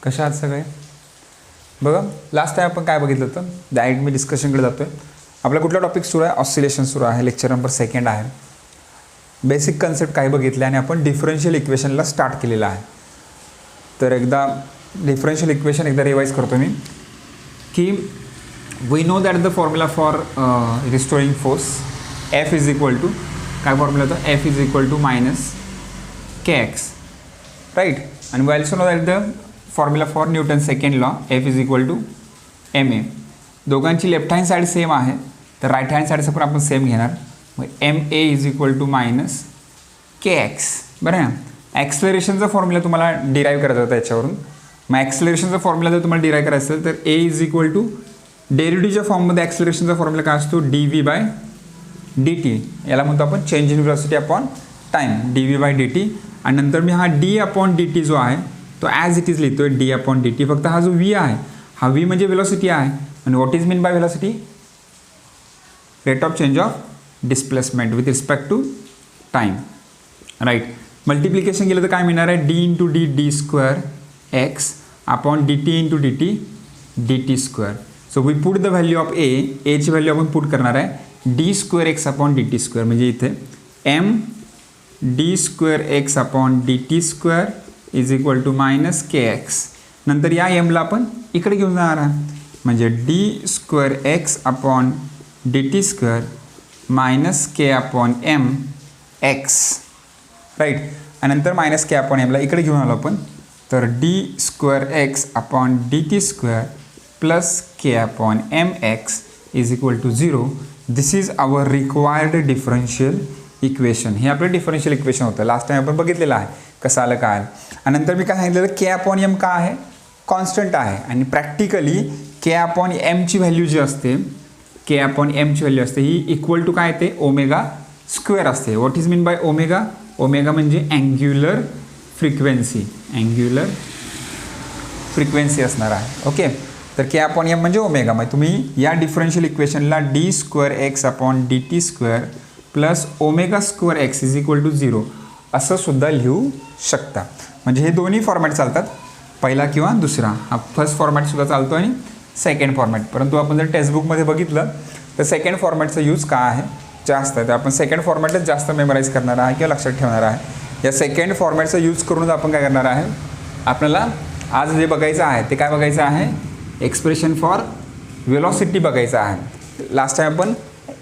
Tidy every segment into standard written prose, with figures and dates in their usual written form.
कशा आहात सगळे? बघा लास्ट टाइम आपण काय बघितलं होतं, डायरेक्ट मी डिस्कशनकडे जातो आहे. आपला कुठला टॉपिक सुरू आहे? ऑसिलेशन सुरू आहे. लेक्चर नंबर 2 आहे. बेसिक कन्सेप्ट काय बघितले आणि आपण डिफरन्शियल इक्वेशनला स्टार्ट केलेला आहे. तर एकदा डिफरन्शियल इक्वेशन एकदा रिवाइज करतो मी की we know that the formula for restoring force F is equal to काय फॉर्म्युला होता? F is equal to minus K X, right. आणि we also know that the formula for Newton second law F is equal to M A. दोघांची left hand side same आहे, तर right hand साईडचं पण आपण same घेणार. मग m a is equal to minus K x. बरं आहे ना. ॲक्सलरेशनचा फॉर्म्युला तुम्हाला डिराईव्ह करायचा होता याच्यावरून. मग ॲक्सलरेशनचा फॉर्म्युला जर तुम्हाला डिराईव्ह करायचं असेल तर ए इज इक्वल टू डेरिव्हेटिव्हच्या फॉर्ममध्ये ॲक्सलरेशनचा फॉर्म्युला काय असतो? D V by D T. याला म्हणतो आपण change in velocity upon time, D V by D t. आणि नंतर मी हा डी अपॉन डी टी जो आहे तो ॲज इट इज लिहितो आहे, डी अपॉन डी टी. फक्त हा जो व्ही आहे, हा व्ही म्हणजे वेलोसिटी आहे. आणि what is mean by velocity? Rate of change of displacement with respect to time, right. Multiplication केलं तर काय मिळणार आहे? D into D D square x upon D T into D T square. So we put the value of एची value आपण put करणार आहे d square x upon D T square. म्हणजे इथे m d square x upon D T square is equal to minus K x. नंतर या एमला आपण इकडे घेऊन जाणार आहे, म्हणजे d square x upon D T square minus k upon m x, right. आणि नंतर मायनस के अपॉन एमला इकडे घेऊन आलो आपण, तर d square x upon D T square plus k upon m x is equal to 0. This is our required differential equation. हे आपलं differential equation होतं. लास्ट टाइम आपण बघितलेलं आहे कसं आलं काय आलं. आणि नंतर मी काय सांगितलेलं, के अपॉन एम का आहे? कॉन्स्टंट आहे. आणि प्रॅक्टिकली के अपॉन एमची व्हॅल्यू जी असते, के अपॉन एमची व्हॅल्यू असते ही इक्वल टू काय येते? ओमेगा स्क्वेअर असते. What is mean by omega? Omega म्हणजे अँग्युलर फ्रिक्वेन्सी, अँग्युलर फ्रिक्वेन्सी असणार आहे. ओके. तर के अपॉन एम म्हणजे ओमेगा. मग तुम्ही या डिफरन्शियल इक्वेशनला D square x upon D T square plus omega square x is equal to 0 असं सुद्धा लिहू शकता. म्हणजे हे दोन्ही फॉर्मॅट चालतात, पहिला किंवा दुसरा. हा फर्स्ट फॉर्मॅटसुद्धा चालतो आणि सेकंड फॉर्मॅट. परंतु आपण जर टेक्स्टबुकमध्ये बघितलं तर सेकंड फॉर्मॅटचा यूज काय आहे? जास्त आहे. तर आपण सेकंड फॉर्मॅटच जास्त मेमराईज करणार आहे किंवा लक्षात ठेवणार आहे. या सेकंड फॉर्मॅटचा यूज करूनच आपण काय करणार आहे? आपल्याला आज जे बघायचं आहे ते काय बघायचं आहे? एक्सप्रेशन फॉर वेलॉसिटी बघायचं आहे. लास्ट टाइम आपण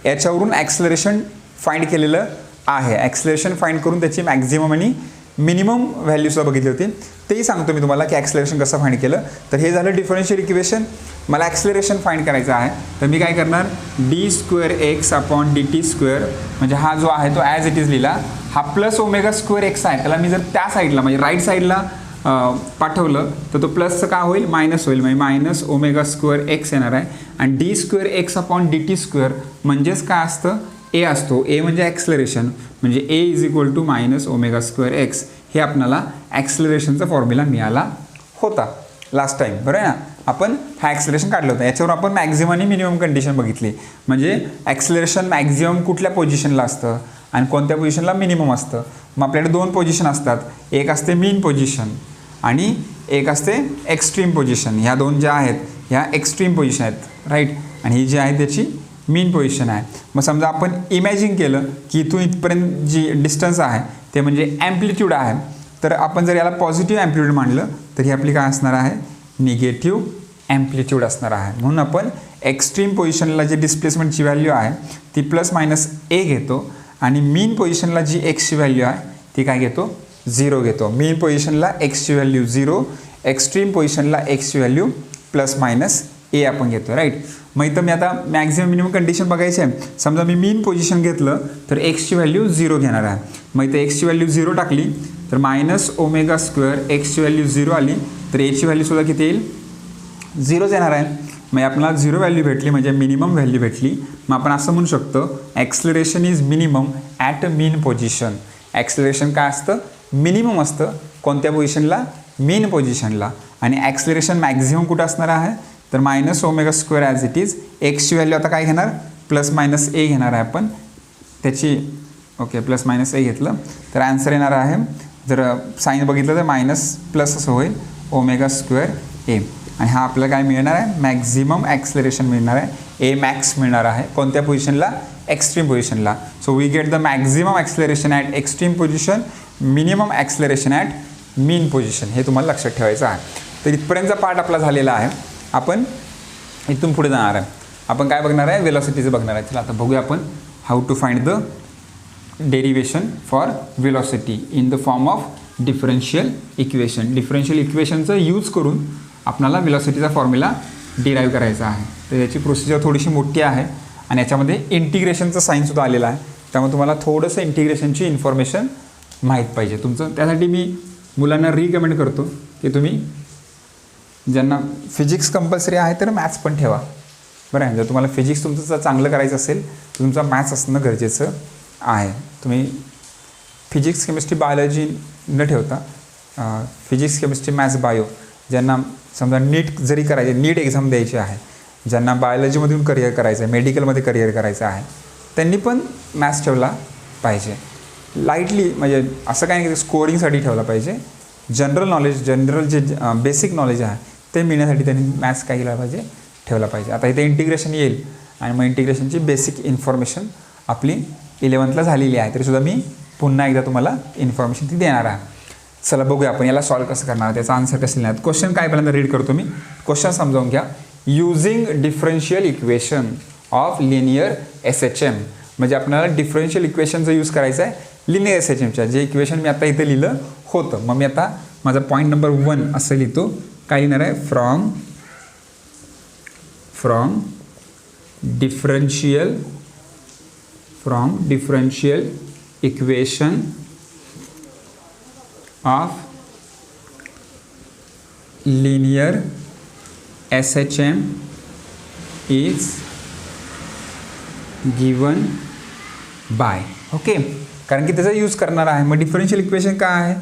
याच्यावरून ॲक्सलरेशन फाइंड केलेलं आहे. ॲक्सलरेशन फाइंड करून त्याची मॅक्झिमम आणि मिनिमम व्हॅल्यूसुद्धा बघितली होती. तेही सांगतो मी तुम्हाला की ॲक्सलरेशन कसं फाइंड केलं. तर हे झालं डिफरन्शियल इक्वेशन. मला ॲक्सलरेशन फाइंड करायचं आहे, तर मी काय करणार? D square x upon D T square, म्हणजे हा जो आहे तो ॲज इट इज लिहिला. हा प्लस ओमेगा स्क्वेअर एक्स आहे, त्याला मी जर त्या साईडला म्हणजे राईट साईडला पाठवलं तर तो प्लसचं काय होईल? मायनस होईल. म्हणजे मायनस ओमेगा स्क्वेअर एक्स येणार आहे. आणि D square x upon D T square म्हणजेच काय असतं? ए असतो. ए म्हणजे ॲक्सलरेशन, म्हणजे A is equal to minus omega square X. हे आपल्याला ॲक्सलरेशनचा फॉर्म्युला मिळाला होता लास्ट टाईम, बरं आहे ना. आपण हा ॲक्सलरेशन काढलं होतं. याच्यावर आपण मॅक्झिमम आणि मिनिमम कंडिशन बघितली. म्हणजे ॲक्सलरेशन मॅक्झिमम कुठल्या पोझिशनला असतं आणि कोणत्या पोझिशनला मिनिमम असतं. मग आपल्याकडे 2 पोझिशन असतात. एक असते मीन पोझिशन आणि एक असते एक्स्ट्रीम पोझिशन. ह्या 2 ज्या आहेत ह्या एक्स्ट्रीम पोझिशन आहेत, राईट. आणि ही जी आहे त्याची मीन पोझिशन आहे. मग समजा आपण इमॅजिन केलं की इथून इथपर्यंत जी डिस्टन्स आहे ते म्हणजे ॲम्प्लिट्यूड आहे, तर आपण जर याला पॉझिटिव्ह ॲम्प्लिट्यूड मानलं तर ही आपली काय असणार आहे? निगेटिव्ह ॲम्प्लिट्यूड असणार आहे. म्हणून आपण एक्स्ट्रीम पोझिशनला जी डिस्प्लेसमेंटची व्हॅल्यू आहे ती प्लस मायनस ए घेतो आणि मीन पोझिशनला जी एक्सची व्हॅल्यू आहे ती काय घेतो? 0 घेतो. मीन पोझिशनला एक्सची व्हॅल्यू 0, एक्स्ट्रीम पोझिशनला एक्सची व्हॅल्यू प्लस मायनस ए आपण घेतो, राईट. मग इथं मी आता मॅक्झिमम मिनिमम कंडिशन बघायची आहे. समजा मी मीन पोझिशन घेतलं तर एक्सची व्हॅल्यू 0 घेणार आहे. मग इथं एक्सची व्हॅल्यू 0 टाकली तर मायनस ओमेगा स्क्वेअर एक्सची व्हॅल्यू 0 आली तर एची व्हॅल्यूसुद्धा किती येईल? 0च येणार आहे. मग आपल्याला 0 व्हॅल्यू भेटली म्हणजे मिनिमम व्हॅल्यू भेटली. मग आपण असं म्हणू शकतो acceleration is minimum at mean position. Acceleration काय असतं? मिनिमम असतं. कोणत्या पोझिशनला? मीन पोझिशनला. आणि ॲक्सलरेशन मॅक्झिमम कुठं असणार आहे? तर minus omega square as it is. एक्सची व्हॅल्यू आता काय घेणार? प्लस मायनस ए घेणार आहे आपण त्याची. ओके, प्लस मायनस ए घेतलं तर ॲन्सर येणार आहे, जर साईन बघितलं तर मायनस प्लस असं होईल ओमेगा स्क्वेअर ए, आणि हा आपल्याला काय मिळणार आहे, मॅक्झिमम ॲक्सलरेशन मिळणार आहे, ए मॅक्स मिळणार आहे कोणत्या पोझिशनला, एक्स्ट्रीम पोझिशनला. So we get the maximum acceleration at extreme position, minimum acceleration at mean position, हे तुम्हाला लक्षात ठेवायचं आहे. तर इथपर्यंतचा पार्ट आपला झालेला आहे. आपण इथून पुढे जाणार आहे, आपण काय बघणार आहे, वेलॉसिटीचं बघणार आहे. चला आता बघूया आपण how to find the derivation for velocity in the form of differential equation. Differential इक्वेशनचं यूज करून आपल्याला वेलॉसिटीचा फॉर्म्युला डिराईव्ह करायचा आहे. तर याची प्रोसिजर थोडीशी मोठी आहे आणि याच्यामध्ये इंटिग्रेशनचं साईनसुद्धा आलेलं आहे. त्यामुळे तुम्हाला थोडंसं इंटिग्रेशनची इन्फॉर्मेशन माहीत पाहिजे तुमचं. त्यासाठी मी मुलांना रिकमेंड करतो की तुम्ही ज्यांना फिजिक्स कंपल्सरी आहे तर मॅथ्स पण ठेवा, बरं आहे. जर तुम्हाला फिजिक्स तुमचं चांगलं करायचं असेल तर तुमचं मॅथ्स असणं गरजेचं आहे. तुम्ही फिजिक्स केमिस्ट्री बायोलॉजी न ठेवता फिजिक्स केमिस्ट्री मॅथ्स बायो, ज्यांना समजा नीट जरी करायचे, नीट एक्झाम द्यायची आहे, ज्यांना बायोलॉजीमधून करिअर करायचं आहे, मेडिकलमध्ये करिअर करायचं आहे, त्यांनी पण मॅथ्स ठेवला पाहिजे लाईटली. म्हणजे असं काही नाही की स्कोरिंगसाठी ठेवला पाहिजे. जनरल नॉलेज, जनरल जे बेसिक नॉलेज आहे ते मिळण्यासाठी त्यांनी मॅथ्स काय केला पाहिजे, ठेवला पाहिजे. आता इथे इंटिग्रेशन येईल आणि मग इंटिग्रेशनची बेसिक इन्फॉर्मेशन आपली 11th झालेली आहे, तरीसुद्धा मी पुन्हा एकदा तुम्हाला इन्फॉर्मेशन ती देणार आहे. चला बघूया आपण याला सॉल्व कसं करणार, त्याचा आन्सर कसं लिहिणार. क्वेश्चन काय पहिल्यांदा रीड करतो मी, क्वेश्चन समजावून घ्या. Using differential equation of linear SHM, म्हणजे आपल्याला डिफरन्शियल इक्वेशनचा यूज करायचा आहे लिनियर SHMच्या, जे इक्वेशन मी आता इथे लिहिलं होतं. मग मी आता माझा पॉईंट नंबर 1 असं लिहितो. काय लिहिणार आहे, from differential equation of linear SHM is given by, okay. कारण की त्याचा यूज करणार आहे. मग डिफरन्शियल इक्वेशन काय आहे,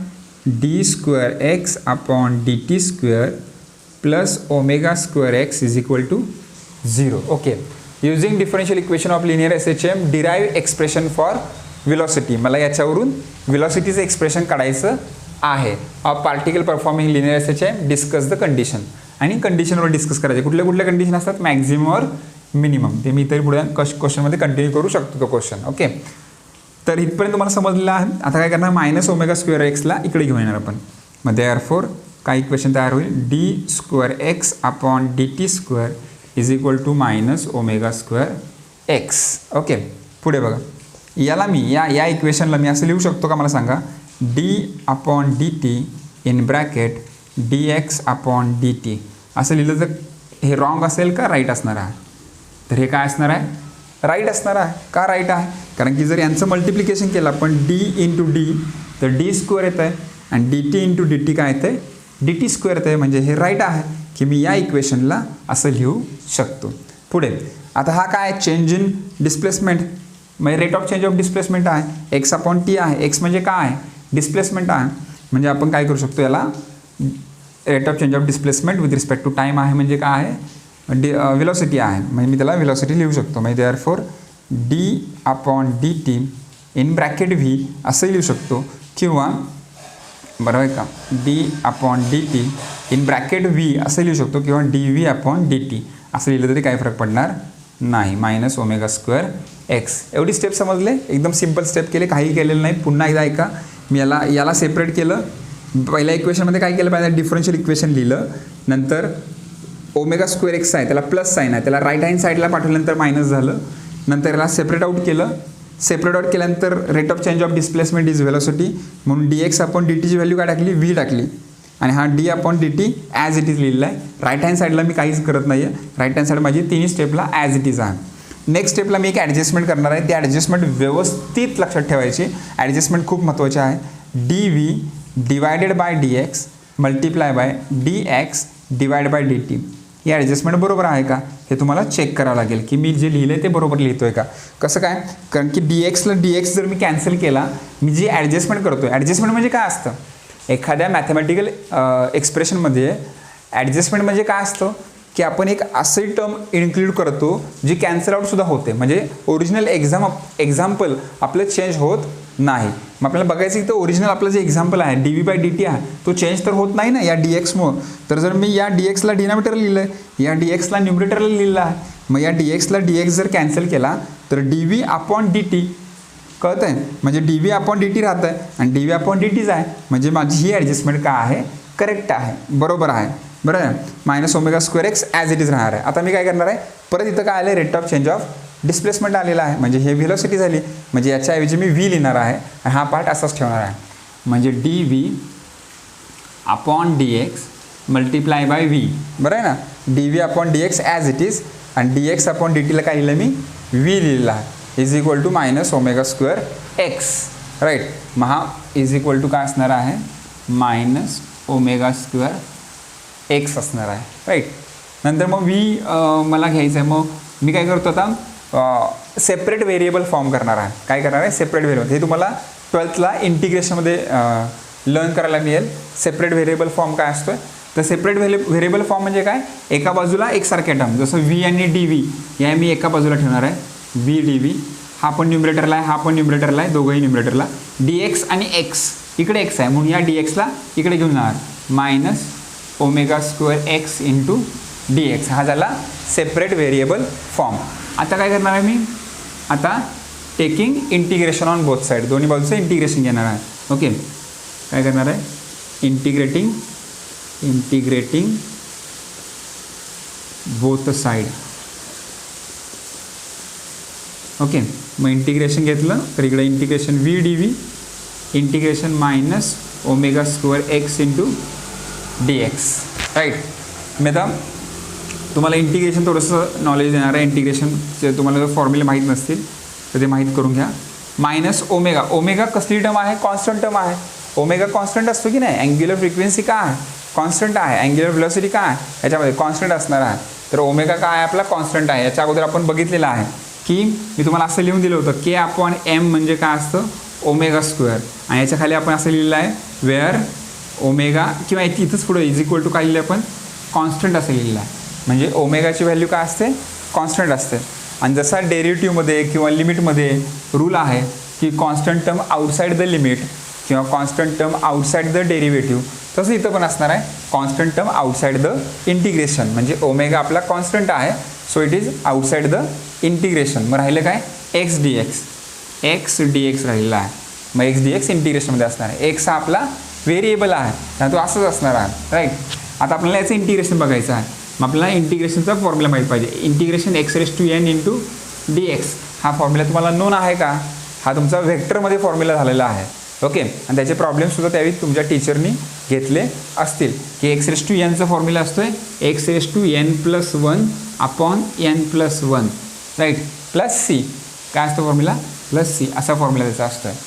d² x/dt² plus ω² x is equal to 0. Okay. Using differential equation of linear SHM derive expression for velocity. मला याच्यावरून वेलॉसिटीचं एक्सप्रेशन काढायचं आहे. Of particle performing linear SHM discuss the condition, आणि कंडिशनवर डिस्कस करायचे. कुठल्या कुठल्या कंडिशन असतात, मॅक्झिमम और मिनिमम. ते मी इतर पुढे क्वेश्चनमध्ये कंटिन्यू करू शकतो तो क्वेश्चन, ओके. तर इथपर्यंत तुम्हाला समजलेलं आहे. आता काय करणार, -ω² x ला इकडे घेऊन येणार आपण. मग देअरफॉर काय इक्वेशन तयार होईल, d² x/dt² is equal to -ω² x. Okay. पुढे बघा, याला मी या इक्वेशनला मी असं लिहू शकतो का, मला सांगा. d/dt इन ब्रॅकेट dx/dt असं लिहिलं तर हे रॉंग असेल का राईट असणार आहे, तर हे काय असणार आहे, राईट असणार आहे. का राईट आहे, कारण की जर यांचं मल्टिप्लिकेशन केलं आपण d × d तर d² येतं आहे, आणि dt × dt काय येतं आहे, dt² येतं आहे. म्हणजे हे राईट आहे की मी या इक्वेशनला असं लिहू शकतो. पुढे आता हा काय, चेंज इन डिस्प्लेसमेंट, म्हणजे rate of change of displacement आहे, x/t आहे. x म्हणजे काय आहे, डिस्प्लेसमेंट आहे. म्हणजे आपण काय करू शकतो, याला rate of change of displacement with respect to time आहे, म्हणजे काय आहे, वेलॉसिटी आहे. म्हणजे मी त्याला वेलॉसिटी लिहू शकतो. म्हणजे therefore d/dt in bracket v असं लिहू शकतो, किंवा बरोबर आहे का, d/dt इन ब्रॅकेट v असं लिहू शकतो, किंवा dv/dt असं लिहिलं तरी काही फरक पडणार नाही. -ω² x. एवढी स्टेप समजले, एकदम सिम्पल स्टेप केले, काही केलेलं नाही. पुन्हा एकदा ऐका, मी याला सेपरेट केलं. पहिल्या इक्वेशनमध्ये काय केलं पाहिजे, डिफरन्शियल इक्वेशन लिहिलं, नंतर ω² x आहे त्याला प्लस साईन आहे, त्याला राईट हँड साईडला पाठवल्यानंतर मायनस झालं. नंतर याला सेपरेट आउट केलं. सेपरेट आउट केल्यानंतर rate of change of displacement is velocity, म्हणून dx/dt ची व्हॅल्यू काय टाकली, v टाकली, आणि हा d/dt ॲज इट इज लिहिलेला आहे. राईट हँड साईडला मी काहीच करत नाही आहे. राईट हँड साईड माझी तिन्ही स्टेपला ॲज इट इज आहे. नेक्स्ट स्टेपला मी एक ॲडजस्टमेंट करणार आहे. ती ॲडजस्टमेंट व्यवस्थित लक्षात ठेवायची. ॲडजस्टमेंट खूप महत्त्वाची आहे. dv/dx × dx/dt ही ॲडजस्टमेंट बरोबर आहे का, हे तुम्हाला चेक करावं लागेल की मी जे लिहिलं आहे ते बरोबर लिहितो आहे का. कसं काय, कारण की dx ला dx जर मी कॅन्सल केला, मी जी ॲडजस्टमेंट करतो आहे, ॲडजस्टमेंट म्हणजे काय असतं, एखाद्या मॅथमॅटिकल एक्सप्रेशनमध्ये ॲडजस्टमेंट म्हणजे काय असतं की आपण एक असे टर्म इन्क्लूड करतो जी कॅन्सल आउटसुद्धा होते. म्हणजे ओरिजिनल एक्झाम्पल आपलं चेंज होत नाही. मग आपल्याला बघायचं इथं ओरिजिनल आपलं जे एक्झाम्पल आहे dv/dt आहे तो चेंज तर होत नाही ना या dxमुळं. तर जर मी या dxला डिनॉमिनेटरला लिहिलं आहे, या dxला न्यूमरेटरला लिहिलं आहे, मग या dxला dx जर कॅन्सल केला तर dv/dt कळत आहे, म्हणजे dv/dt राहतं आहे आणि dv/dtच आहे, म्हणजे माझी ही ॲडजस्टमेंट काय आहे, करेक्ट आहे, बरोबर आहे. बरं आहे, -ω²x ॲज इट इज राहणार आहे. आता मी काय करणार आहे, परत इथं काय आलं, rate of change of displacement आलेला आहे, म्हणजे हे व्हेलॉसिटी झाली, म्हणजे याच्याऐवजी मी v लिहिणार आहे आणि हा पार्ट असाच ठेवणार आहे, म्हणजे dv/dx मल्टिप्लाय बाय v. बरं आहे ना, dv/dx ॲज इट इज आणि dx/dtला काय लिहिलं मी, v लिहिलेला आहे, is equal to -ω²x. Right, मग हा इज इक्वल टू काय असणार आहे, -ω²x असणार आहे. राईट, नंतर मग v मला घ्यायचं आहे, मग मी काय करतो आता, सेपरेट व्हेरिएबल फॉर्म करणार आहे. काय करणार आहे, सेपरेट व्हेरिएबल. हे तुम्हाला 12thला इंटिग्रेशनमध्ये लर्न करायला मिळेल. सेपरेट व्हेरिएबल फॉर्म काय असतो, तर सेपरेट व्हेरिएबल फॉर्म म्हणजे काय, एका बाजूला एकसारख्या टर्म, जसं v आणि dv या मी एका बाजूला ठेवणार आहे, v dv, हा पण न्यूमरेटरला आहे, हा पण न्यूमरेटरला आहे, दोघंही न्यूमरेटरला. dx आणि x इकडे x आहे म्हणून या dxला इकडे घेऊन जाणार, -ω²x इंटू dx. हा झाला सेपरेट व्हेरिएबल फॉर्म. आता काय करणार आहे मी, आता taking integration on both side, दोन्ही बाजूचं इंटिग्रेशन घेणार आहे. ओके, काय करणार आहे, इंटिग्रेटिंग बोथ साईड. ओके, मग इंटिग्रेशन घेतलं तर इकडे integration v dv integration -ω²x into dx. Right, मी आता तुम्हाला इंटिग्रेशन थोडंसं नॉलेज देणार आहे. इंटिग्रेशनचे तुम्हाला जर फॉर्म्युले माहीत नसतील तर ते माहीत करून घ्या. -ω कसली टर्म आहे, कॉन्स्टंट टर्म आहे. ओमेगा कॉन्स्टंट असतो की नाही, अँग्युलर फ्रिक्वेन्सी काय आहे, कॉन्स्टंट आहे, अँग्युलर व्हेलॉसिटी काय आहे, याच्यामध्ये कॉन्स्टंट असणार आहे. तर ओमेगा काय आहे, आपला कॉन्स्टंट आहे. याच्या अगोदर आपण बघितलेलं आहे की मी तुम्हाला असं लिहून दिलं होतं, k/m म्हणजे काय असतं, ω². आणि याच्या खाली आपण असं लिहिलेलं आहे, वेअर ओमेगा, किंवा इथंच पुढे इज इक्वल टू काय लिहिलं आपण, कॉन्स्टंट असं लिहिलेलं आहे. म्हणजे ओमेगाची व्हॅल्यू काय असते, कॉन्स्टंट असते. आणि जसा डेरिव्हेटिव्हमध्ये किंवा लिमिटमध्ये रूल आहे की constant term outside the limit किंवा constant term outside the derivative, तसं इथं पण असणार आहे, constant term outside the integration. म्हणजे ओमेगा आपला कॉन्स्टंट आहे, so it is outside the integration. मग राहिलं काय, x dx राहिलेला आहे. मग x dx इंटिग्रेशनमध्ये असणार आहे. x हा आपला व्हेरिएबल आहे, तर तो असंच असणार आहे. राईट, आता आपल्याला याचं इंटिग्रेशन बघायचं आहे. मग आपल्याला इंटिग्रेशनचा फॉर्म्युला माहीत पाहिजे. इंटिग्रेशन x⁻n इंटू dx हा फॉर्म्युला तुम्हाला नोन आहे का, हा तुमचा व्हेक्टरमध्ये फॉर्म्युला झालेला आहे. ओके, आणि त्याचे प्रॉब्लेमसुद्धा त्यावेळी तुमच्या टीचरनी घेतले असतील की x⁻n चा फॉर्म्युला असतो आहे x⁻n+1/n+1. राईट, प्लस c काय असतो फॉर्म्युला, प्लस c असा फॉर्म्युला त्याचा असतो आहे.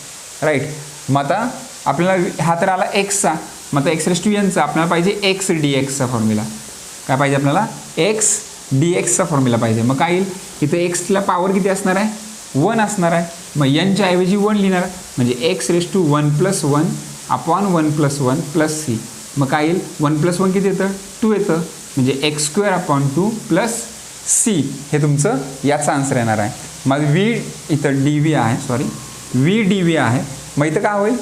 राईट, मग आता आपल्याला हा तर आला एक्सचा, मग आता x⁻n आपल्याला पाहिजे x dx फॉर्म्युला. काय पाहिजे आपल्याला, x dx फॉर्म्युला पाहिजे. मग काय येईल, इथं एक्सला पॉवर किती असणार आहे, 1 असणार आहे. मग nच्या ऐवजी 1 लिहिणार, म्हणजे x⁻1+1/1+1 प्लस c. मग काय येईल, 1+1 किती येतं, 2 येतं, म्हणजे x²/2 प्लस c हे तुमचं याचा आन्सर येणार आहे. मग v इथं dv आहे, v dv आहे. मग इथं काय होईल,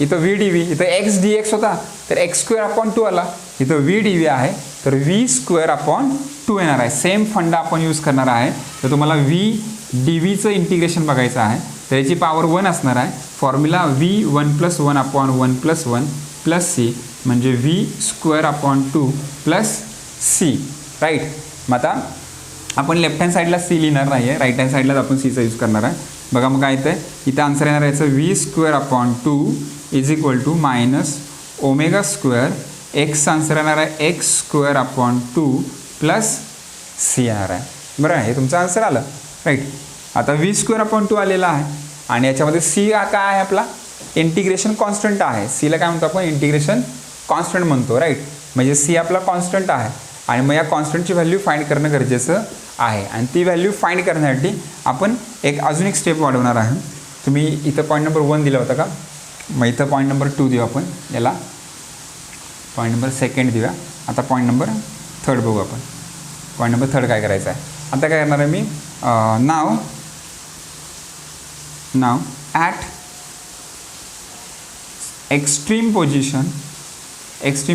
इथं v dv, इथं x dx होता तर x²/2 आला, इथं v dv आहे तर v²/2 येणार आहे. सेम फंडा आपण यूज करणार आहे. तर तुम्हाला v dvचं इंटिग्रेशन बघायचं आहे, तर याची पॉवर 1 असणार आहे. फॉर्म्युला v1+1/1+1 प्लस c म्हणजे v²/2 प्लस c. राईट, मग आता आपण लेफ्ट हँड साईडला c लिहिणार नाही आहे, राईट हँड साईडलाच आपण cचा यूज करणार आहे. बघा मग काय येतं, इथं आन्सर येणार आहे याचं v²/2 इज इक्वल टू -ω². एक्सचा आन्सर येणार आहे x²/2 प्लस c येणार आहे. बरं आहे, हे तुमचं आन्सर आलं. राईट, आता v²/2 आलेला आहे आणि याच्यामध्ये c काय आहे, आपला इंटिग्रेशन कॉन्स्टंट आहे. सीला काय म्हणतो आपण, इंटिग्रेशन कॉन्स्टंट म्हणतो. राईट, म्हणजे c आपला कॉन्स्टंट आहे आणि मग या कॉन्स्टंटची व्हॅल्यू फाइंड करणं गरजेचं आहे. आणि ती व्हॅल्यू फाइंड करण्यासाठी आपण अजून एक स्टेप वाढवणार आहे. तुम्ही इथं पॉईंट नंबर 1 दिला होता का, मग इथं पॉईंट नंबर 2 देऊ आपण, याला पॉईंट नंबर 2 देऊया. आता पॉईंट नंबर 3 बघू आपण. पॉईंट नंबर 3 काय करायचं आहे, आता काय करणार आहे मी, नाव ॲट एक्स्ट्रीम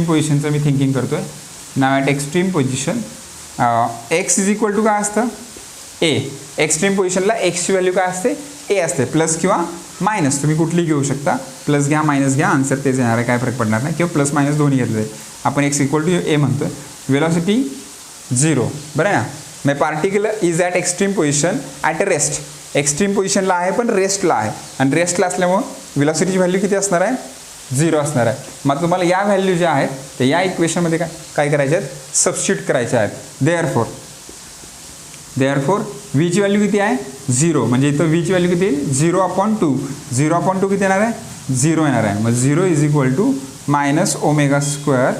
पोझिशनचं मी थिंकिंग करतो आहे. Now at extreme position x is equal to काय असतं ए. एक्स्ट्रीम पोझिशनला एक्सची व्हॅल्यू काय असते ए असते. प्लस किंवा मायनस तुम्ही कुठली घेऊ शकता. प्लस घ्या मायनस घ्या आन्सर तेच येणार आहे, काय फरक पडणार नाही. किंवा प्लस मायनस दोन्ही घेतले. आपण एक्स इक्वल टू ए म्हणतो. वेलॉसिटी 0 बरं आहे ना. मग particle is at extreme position at a rest. Extreme पोझिशनला आहे पण रेस्टला आहे आणि रेस्टला असल्यामुळं वेलॉसिटीची व्हॅल्यू किती असणार आहे 0 असणार आहे. मग तुम्हाला या व्हॅल्यू ज्या आहेत ते या इक्वेशनमध्ये काय करायच्या आहेत सबस्टिट्यूट करायच्या आहेत. देअरफॉर व्हीची व्हॅल्यू किती आहे 0 म्हणजे इथं व्हीची व्हॅल्यू किती येईल 0/2. 0/2 किती येणार आहे 0 येणार आहे. मग 0 is equal to minus omega square.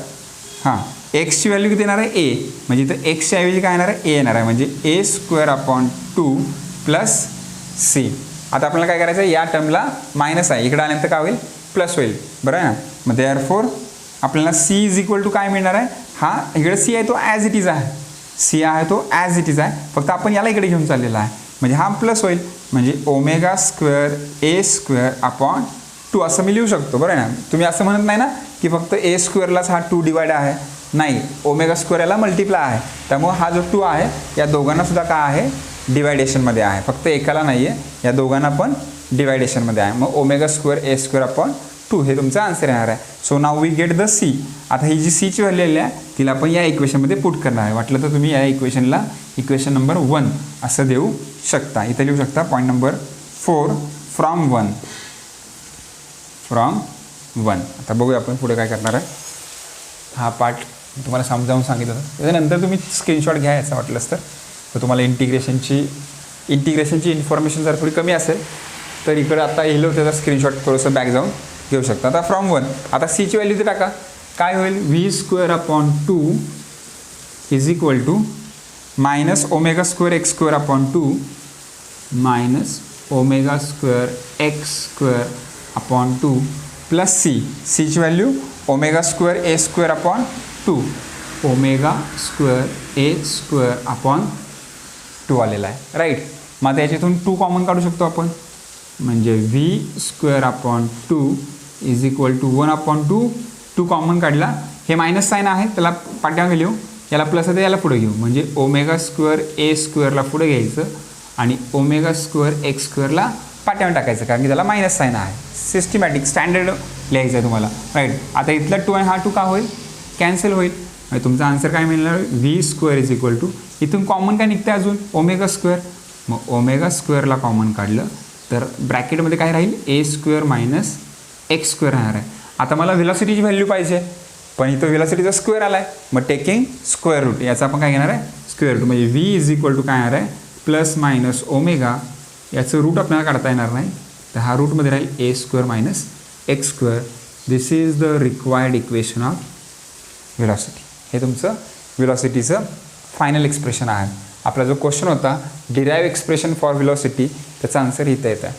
हां एक्सची व्हॅल्यू किती येणार आहे ए म्हणजे इथं एक्सच्या ऐवजी काय येणार आहे ए येणार आहे म्हणजे a²/2 प्लस सी. आता आपल्याला काय करायचं आहे या टर्मला मायनस आहे इकडं आल्यानंतर काय होईल प्लस होईल बरं आहे ना. मग देअरफॉर आपल्याला सी इज इक्वल टू काय मिळणार आहे. हा इकडे सी आहे तो ॲज इट इज आहे. सी आहे तो ॲज इट इज आहे फक्त आपण याला इकडे घेऊन चाललेला आहे म्हणजे हा प्लस होईल म्हणजे ओमेगा² a²/2 असं मी लिहू शकतो बरं आहे ना. तुम्ही असं म्हणत नाही ना की फक्त a²लाच हा 2 डिवाइड आहे. नाही ओमेगा² याला मल्टिप्लाय आहे त्यामुळं हा जो 2 आहे या दोघांना सुद्धा काय आहे डिवायडेशनमध्ये आहे. फक्त एकाला नाही आहे या दोघांना पण डिवायडेशनमध्ये आहे. मग ओमेगा² a²/2 हे तुमचं आन्सर येणार आहे. So now we get the c. आता ही जी सीची व्हॅल्यू आलेली आहे तिला आपण या इक्वेशनमध्ये पुट करणार आहे. वाटलं तर तुम्ही या इक्वेशनला इक्वेशन नंबर 1 असं देऊ शकता. इथं लिहू शकता पॉईंट नंबर 4 फ्रॉम 1. आता बघूया आपण पुढे काय करणार आहे. हा पार्ट तुम्हाला समजावून सांगितलं होतं त्याच्यानंतर तुम्ही स्क्रीनशॉट घ्या याचा वाटलंच तर तुम्हाला इंटिग्रेशनची इन्फॉर्मेशन जर थोडी कमी असेल तर इकडे आता लिहिलं त्याचा स्क्रीनशॉट थोडंसं बॅक जाऊन घेऊ शकता. आता फ्रॉम 1 आता सीची व्हॅल्यू ते टाका काय होईल v²/2 is equal to minus ओमेगा² x²/2 मायनस ओमेगा² x²/2 प्लस सी. सीची व्हॅल्यू ओमेगा² a²/2 ओमेगा² a²/2 आलेला आहे राईट. मग याच्यातून 2 कॉमन काढू शकतो आपण म्हणजे v²/2 is equal to 1/2. 2 common काढला हे मायनस साईन आहे त्याला पाठ्यामागे लिहू याला प्लस आहे याला पुढे घेऊ म्हणजे ओमेगा² a² पुढे घ्यायचं आणि ओमेगा² x² पाठ्यावर टाकायचं कारण की त्याला मायनस साईन आहे. सिस्टमॅटिक स्टँडर्ड लिहायचं आहे तुम्हाला राईट. आता इथला 2 आणि हा 2 का होईल कॅन्सल होईल म्हणजे तुमचा आन्सर काय मिळणार v² इज इक्वल टू इथून कॉमन काय निघते अजून ओमेगा². मग ओमेगा² कॉमन काढलं तर ब्रॅकेटमध्ये काय राहील a² मायनस x² राहणार आहे. आता मला व्हेलॉसिटीची व्हॅल्यू पाहिजे पण इथं व्हेलॉसिटीचा स्क्वेअर आला आहे मग टेकिंग स्क्वेअर रूट याचा आपण काय घेणार आहे स्क्वेअर रूट म्हणजे v इज इक्वल टू काय येणार आहे प्लस मायनस ओमेगा. याचं रूट आपल्याला काढता येणार नाही तर हा रूटमध्ये राहील a² minus x². This is the required equation of velocity. हे तुमचं व्हेलॉसिटीचं फायनल एक्सप्रेशन आहे. आपला जो क्वेश्चन होता डिराईव्ह एक्सप्रेशन फॉर व्हेलॉसिटी त्याचा आन्सर इथं येत आहे.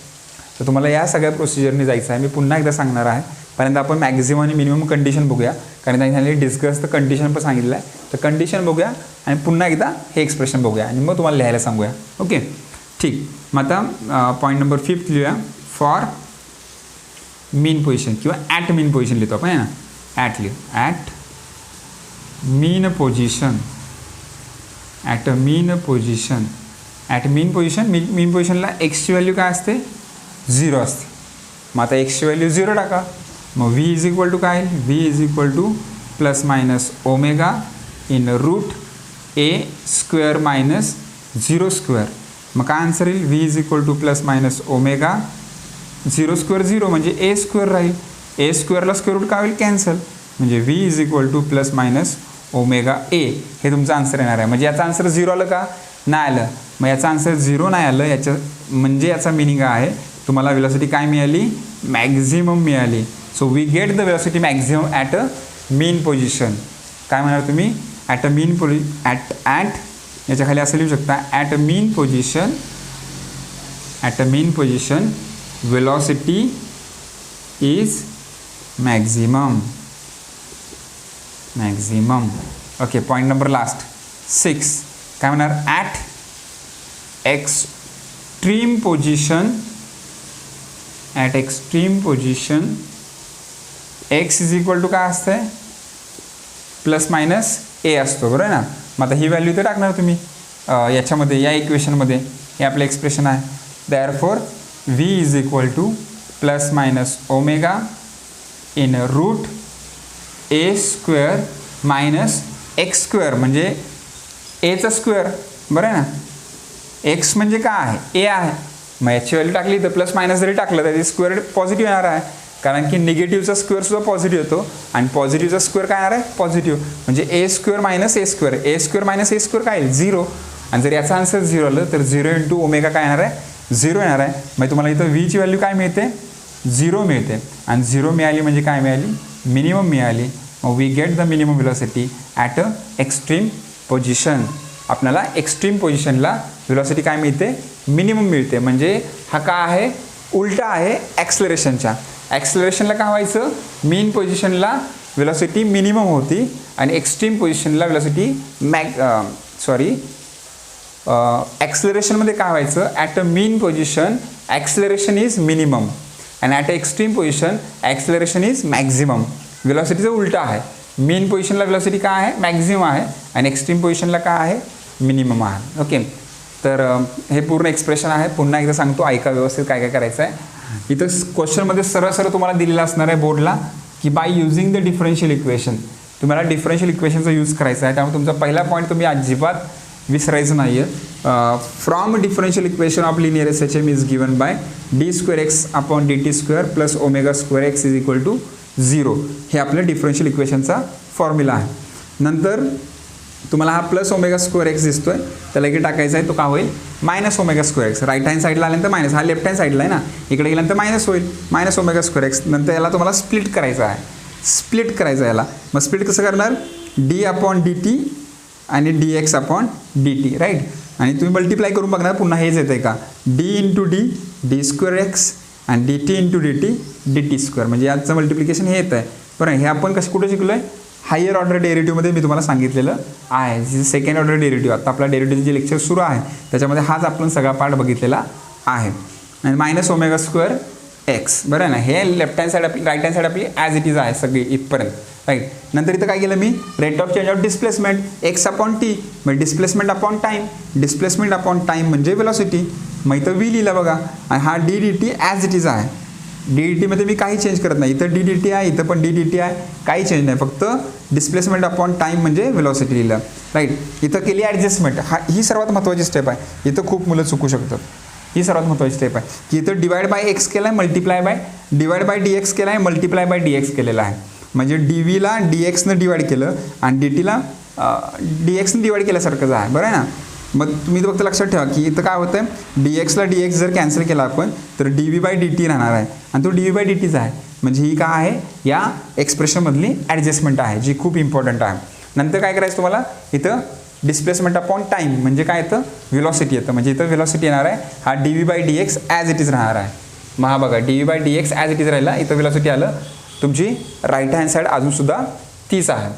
तर तुम्हाला या सगळ्या प्रोसिजरने जायचं आहे. मी पुन्हा एकदा सांगणार आहे. पहिल्यांदा आपण मॅक्झिमम आणि मिनिमम कंडिशन बघूया कारण त्यांनी डिस्कस तर कंडिशन पण सांगितलं आहे. तर कंडिशन बघूया आणि पुन्हा एकदा हे एक्सप्रेशन बघूया आणि मग तुम्हाला लिहायला सांगूया. ओके ठीक. मग आता पॉईंट नंबर 5 लिहूया फॉर मीन पोझिशन किंवा ॲट मीन पोझिशन लिहितो आपण आहे ना. ॲट लिहू ॲट मीन पोझिशन मीन पोझिशनला एक्सची व्हॅल्यू काय असते 0 असते. मग आता एक्सची व्हॅल्यू 0 टाका मग v इज इक्वल टू काय v is equal to plus minus omega in root a² minus 0². मग काय आन्सर येईल v is equal to plus minus omega 0² 0 म्हणजे a² राहील. a² स्क्वेअर रूट काय होईल कॅन्सल म्हणजे v is equal to plus minus omega a हे तुमचं आन्सर येणार आहे. म्हणजे याचा आन्सर 0 आलं का नाही आलं. मग याचा आन्सर 0 नाही आलं याचं म्हणजे याचा मिनिंग आहे तुम्हाला व्हेलॉसिटी काय मिळाली मॅक्झिमम मिळाली. So we get the velocity maximum at a mean position. काय म्हणाल तुम्ही ॲट अ मीन ॲट याच्या खाली असं लिहू शकता at a mean position velocity is maximum. Okay point number last 6 काय म्हणणार at extreme position x is equal to काय असतंय प्लस मायनस ए असतो, बरोबर आहे ना. मग आता ही व्हॅल्यू तर टाकणार तुम्ही याच्यामध्ये, या इक्वेशनमध्ये. हे आपलं एक्सप्रेशन आहे. Therefore v is equal to plus minus omega in root A square minus x square, म्हणजे एचा स्क्वेअर, बरं आहे ना. एक्स म्हणजे काय आहे, ए आहे. मग याची व्हॅल्यू टाकली तर प्लस मायनस जरी टाकलं तरी स्क्वेअर पॉझिटिव्ह येणार आहे, कारण की निगेटिव्हचा स्क्वेअरसुद्धा पॉझिटिव्ह येतो आणि पॉझिटिव्हचा स्क्वेअर काय येणार आहे पॉझिटिव्ह. म्हणजे ए स्क्वेअर मायनस ए स्क्वेअर, ए स्क्वेअर मायनस ए स्क्वेअर काय येईल 0. आणि जर याचा आन्सर 0 आलं तर 0 इंटू ओमेगा काय येणार आहे 0 येणार आहे. मग तुम्हाला इथं व्हीची व्हॅल्यू काय मिळते 0 मिळते. आणि 0 मिळाली म्हणजे काय मिळाली मिनिमम मिळाली. मग we get the minimum velocity at a extreme position. आपल्याला एक्स्ट्रीम पोझिशनला व्हेलॉसिटी काय मिळते मिनिमम मिळते. म्हणजे हा काय आहे उलटा आहे ॲक्सलरेशनच्या. ॲक्सलरेशनला काय व्हायचं मीन पोझिशनला व्हेलॉसिटी मिनिमम होती आणि एक्स्ट्रीम पोझिशनला व्हेलॉसिटी ॲक्सलरेशनमध्ये काय व्हायचं at a mean position acceleration is minimum आणि at a extreme position acceleration is maximum. व्हेलॉसिटीचं उलटा आहे. मीन पोझिशनला व्हेलॉसिटी काय आहे मॅक्झिमम आहे आणि एक्स्ट्रीम पोझिशनला काय आहे मिनिमम आहे. ओके, तर हे पूर्ण एक्सप्रेशन आहे. पुन्हा एकदा सांगतो, ऐका व्यवस्थित काय काय करायचं आहे. इथं क्वेश्चनमध्ये सरळ सरळ तुम्हाला दिलेलं असणार आहे बोर्डला की bye using the differential equation. तुम्हाला डिफरन्शियल इक्वेशनचा यूज करायचा आहे. त्यामुळे तुमचा पहिला पॉईंट तुम्ही अजिबात विसरायचं नाही आहे. From differential equation of linear S H M is given by d square x upon D T square plus omega square x is equal to 0. हे आपलं डिफरन्शियल इक्वेशनचा फॉर्म्युला आहे. नंतर तुम्हाला हा प्लस ओमेगा स्क्वेअर एक्स दिसतोय, त्याला इकडे टाकायचा आहे. तो का होईल minus omega square x. Right hand साईडला आल्यानंतर मायनस, हा लेफ्ट हँड साईडला आहे ना, इकडे गेल्यानंतर मायनस होईल मायनस ओमेगा स्क्वेअर एक्स. नंतर याला तुम्हाला स्प्लिट करायचं आहे, स्प्लिट करायचं आहे याला. मग स्प्लिट कसं करणार डी अपॉन डी टी आणि d x upon D t, right. आणि तुम्ही मल्टिप्लाय करून बघणार पुन्हा हेच येतं आहे का D into D D square X आणि D T into D T square. म्हणजे याचं मल्टिप्लिकेशन हे येतं आहे. बरं, हे आपण कसं कुठे शिकलो आहे हायर ऑर्डर डेरिव्हेटिव्हमध्ये मी तुम्हाला सांगितलेलं आहे. सेकंड ऑर्डर डेरिव्हेटिव्ह, आता आपला डेरिव्हेटिव्ह जे लेक्चर सुरू आहे त्याच्यामध्ये हाच आपण सगळा पार्ट बघितलेला आहे. आणि मायनस ओमेगा स्क्वेअर एक्स, बरं आहे ना. हे लेफ्ट हँड साईड आपली, राईट हँड साईड आपली ॲज इट इज आहे सगळी इथपर्यंत, राईट. नंतर इथं काय केलं मी rate of change of displacement X upon T, म्हणजे displacement upon time, displacement upon time म्हणजे वेलॉसिटी. मग इथं व्ही लिहिलं बघा आणि हा D D T as it is आहे. डी डी टीमध्ये मी काही चेंज करत नाही. इथं डी डी टी आहे, इथं पण डी डी टी आहे, काही चेंज नाही. फक्त डिस्प्लेसमेंट अपॉन टाईम म्हणजे वेलॉसिटी लिहिलं, राईट. इथं केली ॲडजस्टमेंट. ही सर्वात महत्त्वाची स्टेप आहे. इथं खूप मुलं चुकू शकतात. ही सर्वात महत्त्वाची स्टेप आहे की इथं डिवाइड बाय एक्स केला आहे, multiply by divide by D x केला आहे, मल्टिप्लाय बाय डी एक्स केलेला आहे. म्हणजे डी व्हीला डी एक्सनं डिवाइड केलं आणि डी टीला डी एक्सनं डिवाइड केल्यासारखंच आहे, बरं आहे ना. मग तुम्ही फक्त लक्षात ठेवा की इथं काय होतं डी एक्सला डी एक्स जर कॅन्सल केला आपण तर D V by D T राहणार आहे आणि तो डी व्ही बाय डी टीचा आहे. म्हणजे ही काय आहे या एक्सप्रेशनमधली ॲडजस्टमेंट आहे जी खूप इम्पॉर्टंट आहे. नंतर काय करायचं तुम्हाला इथं डिस्प्लेसमेंट अपॉन टाईम म्हणजे काय येतं व्हेलॉसिटी येतं. म्हणजे इथं व्हेलॉसिटी येणार आहे हा D V by D x as it is राहणार आहे. मग हा बघा D V by D x as it is राहिला, इथं व्हेलॉसिटी आलं. तुमची राईट हँड साईड अजूनसुद्धा तीच आहे.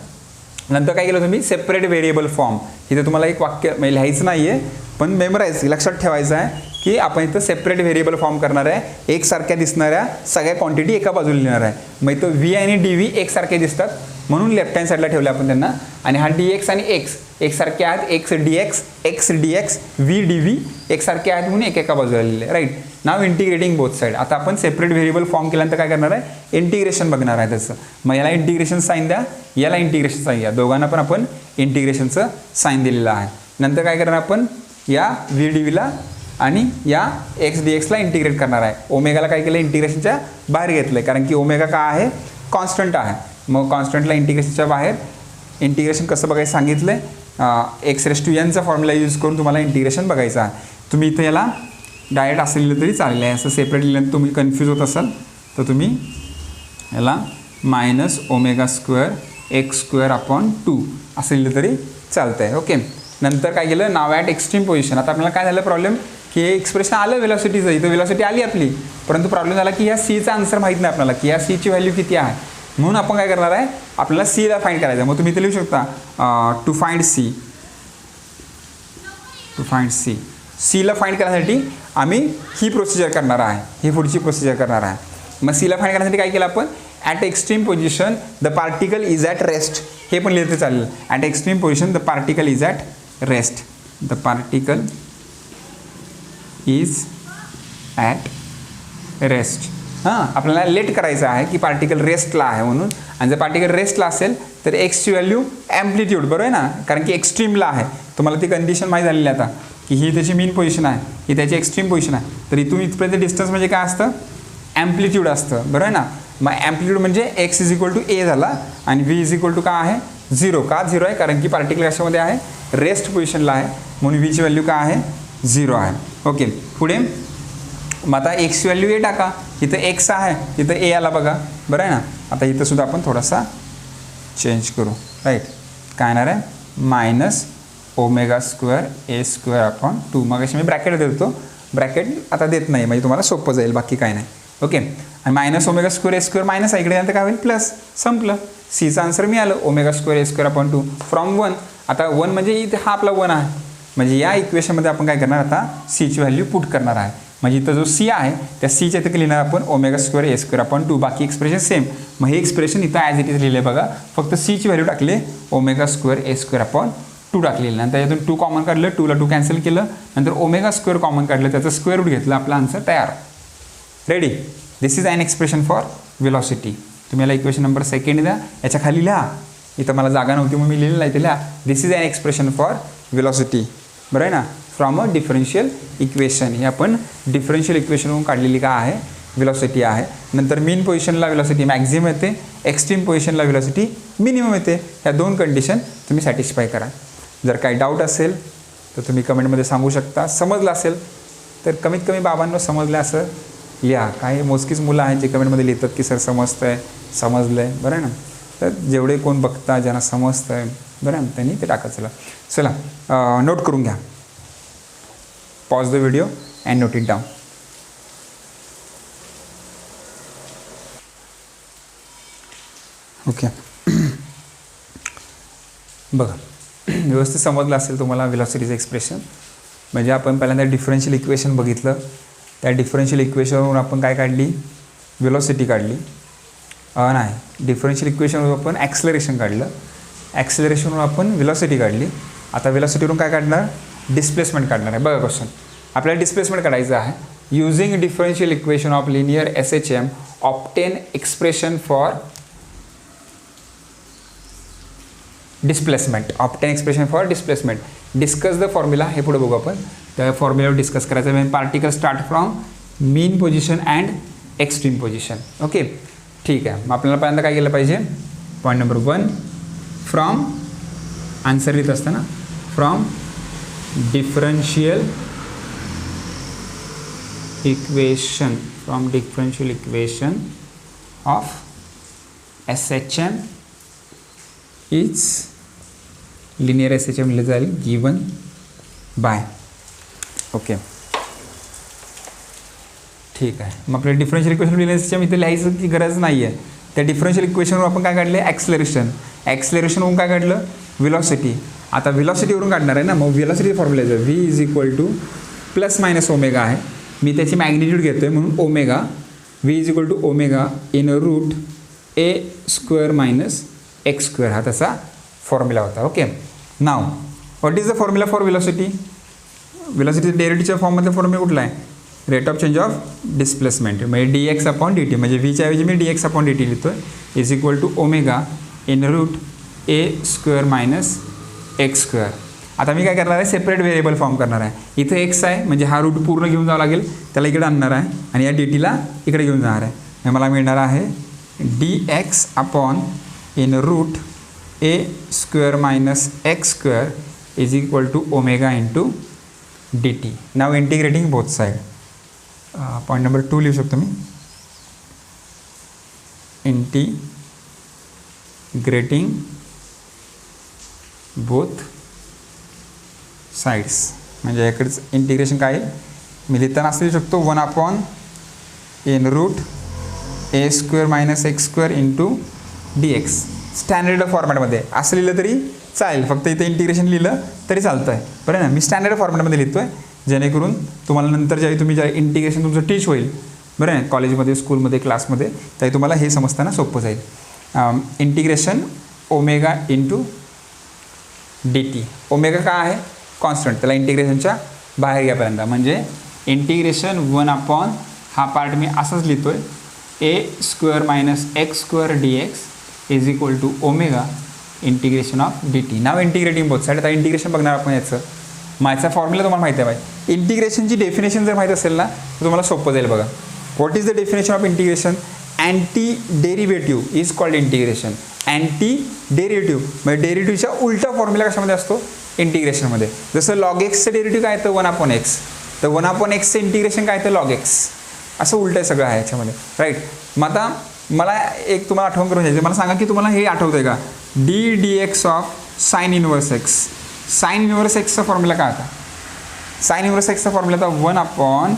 नंतर काय केलं तुम्ही सेपरेट व्हेरिएबल फॉर्म. इथं तुम्हाला एक वाक्य म्हणजे लिहायचं नाही आहे पण मेमराईज लक्षात ठेवायचं आहे की आपण इथं सेपरेट व्हेरिएबल फॉर्म करणार आहे. एकसारख्या दिसणाऱ्या सगळ्या क्वांटिटी एका बाजूला लिहिणार आहे. मग इथं व्ही आणि डी व्ही एकसारखे दिसतात म्हणून लेफ्ट हँड साईडला ठेवले आपण त्यांना. आणि हा डी एक्स आणि एक्स एकसारखे आहेत, x D x V D V एकसारखे आहेत म्हणून एका बाजूला लिहिले, राईट. नाव इंटिग्रेटिंग बोथ साईड. आता आपण सेपरेट व्हेरिएबल फॉर्म केल्यानंतर काय करणार आहे इंटिग्रेशन बघणार आहे त्याचं. मग याला इंटिग्रेशन साईन द्या, याला इंटिग्रेशन साईन द्या, दोघांना पण आपण इंटिग्रेशनचं साईन दिलेलं आहे. नंतर काय करणार आपण या व्ही डी व्हीला आणि या एक्स डी एक्सला इंटिग्रेट करणार आहे. ओमेगाला काय केलं इंटिग्रेशनच्या बाहेर घेतलं आहे कारण की ओमेगा काय आहे कॉन्स्टंट आहे. मग कॉन्स्टंटला इंटिग्रेशनच्या बाहेर इंटिग्रेशन कसं बघायचं सांगितलं आहे. एक्स रेस टू एनचा फॉर्म्युला यूज करून तुम्हाला इंटिग्रेशन बघायचं आहे. तुम्ही इथं याला डायरेक्ट असं लिहिलं तरी चालेल आहे. असं सेपरेट लिहिलं तुम्ही कन्फ्यूज होत असाल तर तुम्ही याला minus omega square x square upon 2 असं लिहिलं तरी चालतं आहे. ओके. नंतर काय केलं नाव ॲट एक्स्ट्रीम पोझिशन. आता आपल्याला काय झालं प्रॉब्लेम की हे एक्सप्रेशन आलं वेलॉसिटीचं, इथं वेलॉसिटी आली आपली, परंतु प्रॉब्लेम झाला की ह्या सीचा आन्सर माहीत नाही आपल्याला की या सीची व्हॅल्यू किती आहे. म्हणून आपण काय करणार आहे आपल्याला सीला फाइंड करायचं. मग तुम्ही इथे लिहू शकता टू फाइंड सी. सीला फाइंड करण्यासाठी आम्ही ही प्रोसिजर करणार आहे, ही पुढची प्रोसिजर करणार आहे. मग सीला फाइंड करण्यासाठी काय केलं आपण at extreme position the particle is at rest, हे पण लिहिलं तर चालेल. At extreme position the particle is at rest, the particle is at rest. हां, आपल्याला लेट करायचं आहे की पार्टिकल रेस्टला आहे म्हणून. आणि जर पार्टिकल रेस्टला असेल तर एक्सची व्हॅल्यू ॲम्प्लिट्यूड, बरोबर आहे ना, कारण की एक्स्ट्रीमला आहे. तुम्हाला ती कंडिशन माहीत झालेली आता की ही त्याची मीन पोझिशन आहे, ही त्याची एक्स्ट्रीम पोझिशन आहे. तर इथून इथपर्यंत डिस्टन्स म्हणजे काय असतं, ॲम्प्लिट्यूड असतं, बरोबर आहे ना. मग ॲम्प्लिट्यूड म्हणजे एक्स इज इक्वल टू ए झाला आणि व्ही इज इक्वल टू काय आहे, 0. का 0 आहे, कारण की पार्टिकल कशामध्ये आहे, रेस्ट पोझिशनला आहे, म्हणून व्हीची व्हॅल्यू काय आहे, 0 आहे. ओके, पुढे मग आता एक्सची व्हॅल्यू ए टाका. इथं एक्स आहे, इथं ए आला बघा, बरं आहे ना. आता इथं सुद्धा आपण थोडासा चेंज करू, राईट. काय येणार आहे, मायनस ओमेगा स्क्वेअर ए स्क्वेअर अपॉन 2. मग अशी मी ब्रॅकेट देतो, ब्रॅकेट आता देत नाही, म्हणजे तुम्हाला सोपं जाईल, बाकी काय नाही. ओके, आणि मायनस ओमेगा स्क्वेअर ए स्क्वेअर मायनस आहे, इकडे नंतर काय होईल, प्लस. संपलं. सीचं आन्सर मिळालं, omega square A square upon 2 from 1. आता 1 म्हणजे इथे हा आपला 1 आहे, म्हणजे या इक्वेशनमध्ये आपण काय करणार, आता सीची व्हॅल्यू पुट करणार आहे. म्हणजे इथं जो सी आहे त्या सीच्या इथे लिहिणार आपण ओमेगा स्क्वेअर ए स्क्वेअर अपॉन 2. बाकी एक्सप्रेशन सेम. मग हे एक्सप्रेशन इथं ॲज इट इज लिहिले बघा, फक्त सीची व्हॅल्यू टाकले ओमेगा स्क्वेअर ए स्क्वेअर अपॉन 2 टाकलेलं. नंतर यातून 2 कॉमन काढलं, 2ला 2 कॅन्सल केलं, नंतर ओमेगा स्क्वेअर कॉमन काढलं, त्याचं स्क्वेअर रूट घेतलं, आपला आन्सर तयार. Ready. This is an expression for velocity. तुम्ही याला इक्वेशन नंबर 2 द्या, याच्या खाली लिहा. इथं मला जागा नव्हती मग मी लिहिलेलं आहे, इथे लिहा. This is an expression for velocity, बरं आहे ना, फ्रॉम अ डिफरन्शियल इक्वेशन. ही आपण डिफरन्शियल इक्वेशनवरून काढलेली काय आहे, व्हेलॉसिटी आहे. नंतर मीन पोझिशनला व्हेलॉसिटी मॅक्झिमम येते, एक्स्ट्रीम पोझिशनला व्हेलॉसिटी मिनिमम येते. ह्या 2 कंडिशन तुम्ही सॅटिस्फाय करा. जर काही डाऊट असेल तर तुम्ही कमेंटमध्ये सांगू शकता. समजलं असेल तर कमीत कमी बाबांना समजलं असं लिहा. काही मोजकीच मुलं आहेत जे कमेंटमध्ये लिहितात की सर समजतं आहे, समजलं आहे, बरं आहे ना. तर जेवढे कोण बघता, ज्यांना समजतं आहे, बरं आहे, त्यांनी ते टाका. चला नोट करून घ्या. Pause the video and note it down. Okay, बघा व्यवस्थित समजलं असेल तुम्हाला व्हेलॉसिटीचं एक्सप्रेशन. म्हणजे आपण पहिल्यांदा डिफरन्शियल इक्वेशन बघितलं, त्या डिफरन्शियल इक्वेशनवरून आपण काय काढली, व्हेलॉसिटी काढली. नाही, डिफरन्शियल इक्वेशनवरून आपण ॲक्सलरेशन काढलं, ॲक्सलरेशनवरून आपण व्हेलॉसिटी काढली. आता व्हेलॉसिटीवरून काय काढणार, डिस्प्लेसमेंट काढणार आहे. बघा क्वेश्चन, आपल्याला डिस्प्लेसमेंट काढायचं आहे. Using differential equation of linear SHM obtain expression for displacement. Obtain expression for displacement. Discuss the formula. हे पुढे बघू आपण, त्या फॉर्म्युलावर डिस्कस करायचं. Wien particle start from mean position and extreme position. Okay, ठीक आहे. मग आपल्याला पहिल्यांदा काय केलं पाहिजे, पॉईंट नंबर 1, फ्रॉम आन्सर लिहित असताना from differential equation, from differential equation of SHM is linear SHM लिहिलं जाईल गिवन बाय. ओके, ठीक आहे. मग आपल्याला डिफरन्शियल इक्वेशन लिनियर SHM इथे लिहायची गरज नाही आहे. त्या डिफरन्शियल इक्वेशनवर आपण काय काढले, ॲक्सलरेशन. ॲक्सलरेशनवरून काय काढलं, व्हेलॉसिटी. आता व्हेलॉसिटीवरून काढणार आहे ना, मग व्हेलॉसिटी फॉर्म्युला आहे V is equal to plus minus omega आहे. मी त्याची मॅग्निट्यूड घेतो आहे म्हणून omega, V is equal to omega in root A square minus x square, हा त्याचा फॉर्म्युला होता. Okay, now what is the formula for velocity. Velocity डेरिव्हेटिव्हच्या फॉर्ममधला फॉर्म्युला कुठला आहे, rate of change of displacement. म्हणजे DX अपॉन DT, म्हणजे व्हीच्या ऐवजी मी DX अपॉन DT लिहितो आहे, is equal to omega in root A square minus x square. आता मी काय करणार आहे, सेपरेट व्हेरिएबल फॉर्म करणार आहे. इथं एक्स आहे म्हणजे हा रूट पूर्ण घेऊन जावं लागेल, त्याला इकडे आणणार आहे आणि या DTला इकडे घेऊन जाणार आहे. मला मिळणार आहे DX upon in root A square minus x square is equal to omega into DT. Now integrating both side. Point number 2 लिहू शकतो मी, इंटिग्रेटिंग बोथ साईड्स. म्हणजे याकडेच इंटिग्रेशन काय मी लिहिताना असं लिहू शकतो, 1 upon in root A square minus x square into DX. Standard फॉर्मॅटमध्ये असं लिहिलं तरी चालेल, फक्त इथे इंटिग्रेशन लिहिलं तरी चालतं आहे, बरं ना. मी स्टँडर्ड फॉर्मॅटमध्ये लिहितो आहे जेणेकरून तुम्हाला नंतर ज्यावेळी तुम्ही इंटिग्रेशन तुमचं टीच होईल बरं आहे, कॉलेजमध्ये स्कूलमध्ये क्लासमध्ये, तरी तुम्हाला हे समजताना सोपं जाईल. Integration omega into D T. Omega काय आहे? कॉन्स्टंट, त्याला इंटिग्रेशनच्या बाहेर घ्या पहिल्यांदा, म्हणजे इंटिग्रेशन 1 हा पार्ट मी असंच लिहितो आहे, a² - x² dx is equal to omega integration of d t. Now integrating both side. आता इंटिग्रेशन बघणार आपण याचं. माझा फॉर्म्युला तुम्हाला माहिती आहे बाई. इंटिग्रेशनची डेफिनेशन जर माहीत असेल ना तर तुम्हाला सोपं जाईल बघा. What is the definition of integration? Anti derivative is called integration. Anti derivative म्हणजे डेरिव्हेटिव्हच्या उलटा फॉर्म्युला कशामध्ये असतो? इंटिग्रेशनमध्ये. जसं लॉग एक्सचं डेरिव्हेटिव्ह काय येतं? 1/x. तर 1/xचं इंटिग्रेशन काय येतं? Log x. असं उलटं सगळं आहे याच्यामध्ये, राईट. मग आता मला एक तुम्हाला आठवण करून द्यायचं. मला सांगा की तुम्हाला हे आठवतं आहे का? D D x of sine inverse x. Sine inverse एक्सचा फॉर्म्युला काय होता? साइन इनवर्स एक्सचा फॉर्म्युला होता 1/√1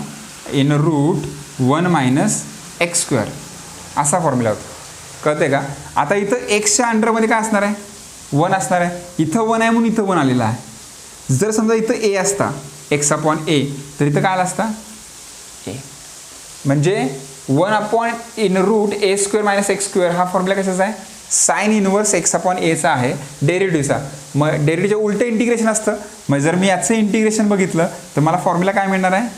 - x². असा फॉर्म्युला होता. कळते का? आता इथं एक्सच्या अंडरमध्ये काय असणार आहे? 1 असणार आहे. इथं 1 आहे म्हणून इथं 1 आलेला आहे. जर समजा इथं ए असता x/a तर इथं काय आला असता? ए. म्हणजे 1/√a² - x² हा फॉर्म्युला कशाचा आहे? साइन इनवर्स x/aचा आहे, डेरिव्हेटिव्हचा. मग डेरिव्हेटिव्हच्या उलटं इंटिग्रेशन असतं. मग जर मी याचं इंटिग्रेशन बघितलं तर मला फॉर्म्युला काय मिळणार आहे?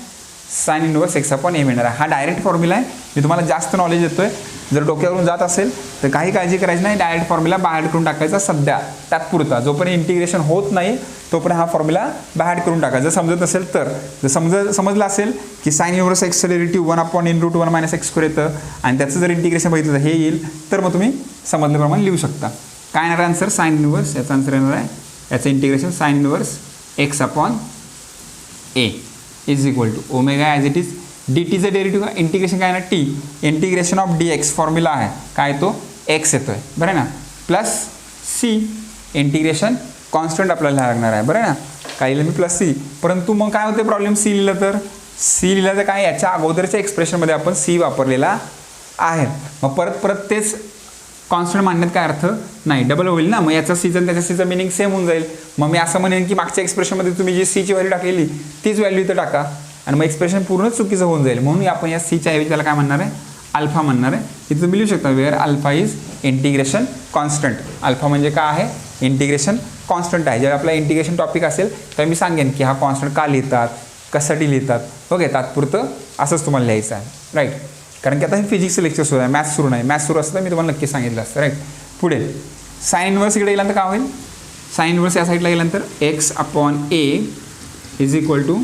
साइन इनवर्स x/a मिळणार आहे. हा डायरेक्ट फॉर्म्युला आहे. मी तुम्हाला जास्त नॉलेज देतोय. जर डोक्यावरून जात असेल तर काही काळजी करायची नाही. डायरेक्ट फॉर्म्युला बाहेर करून टाकायचा सध्या, तात्पुरता. जोपर्यंत इंटिग्रेशन होत नाही तोपर्यंत हा फॉर्म्युला बाहेर करून टाकायचा. जर समजत असेल तर. जर समजलं असेल की साइन इनवर्स एक्सचं डेरिव्हेटिव्ह 1/√1 - x² येतं आणि त्याचं जर इंटिग्रेशन बघितलं तर हे येईल, तर मग तुम्ही समजल्याप्रमाणे लिहू शकता. काय येणार आन्सर? Sine inverse. याचा आन्सर येणार आहे याचं integration sine inverse x/a is equal to omega as it is. D टीचं डेरिव्हेटिव्ह इंटिग्रेशन काय ना? T. Integration of d x formula आहे काय? तो एक्स येतो आहे, बरं आहे ना. प्लस सी इंटिग्रेशन कॉन्स्टंट आपल्याला लागणार आहे, बरं आहे ना. काय लिहिलं मी? Plus C. परंतु मग काय होते प्रॉब्लेम? सी लिहिलं तर? सी लिहिलं तर काय? याच्या अगोदरच्या एक्सप्रेशनमध्ये आपण सी वापरलेला आहे. मग परत तेच कॉन्स्टंट मानण्यात काय अर्थ नाही. डबल होईल ना. मग याचा सीजन त्याच्या सीचं मिनिंग सेम होऊन जाईल. मग मी असं म्हणेन की मागच्या एक्सप्रेशनमध्ये तुम्ही जी सीची व्हॅल्यू टाकलेली तीच व्हॅल्यू इथं टाका आणि मग एक्सप्रेशन पूर्ण चुकीचं होऊन जाईल. म्हणून आपण या सीच्या ऐवजी त्याला काय म्हणणार आहे? अल्फा म्हणणार आहे. इथं तुम्ही लिहू शकता where alpha is integration constant. Alpha म्हणजे काय आहे? इंटिग्रेशन कॉन्स्टंट आहे. जेव्हा आपला इंटिग्रेशन टॉपिक असेल तर मी सांगेन की हा कॉन्स्टंट का लिहितात, कशासाठी लिहितात. ओके, तात्पुरतं असंच तुम्हाला लिहायचं आहे, राईट. कारण की आता हे फिजिक्सचं लेक्चर सुरू आहे, मॅथ्स सुरू नाही. मॅथ्स सुरू असतं तर मी तुम्हाला नक्की सांगितलं असतं, राईट. पुढे साइन इनवर्स इकडे गेल्यानंतर काय होईल? साइन इनवर्स या साईडला गेल्यानंतर x/a is equal to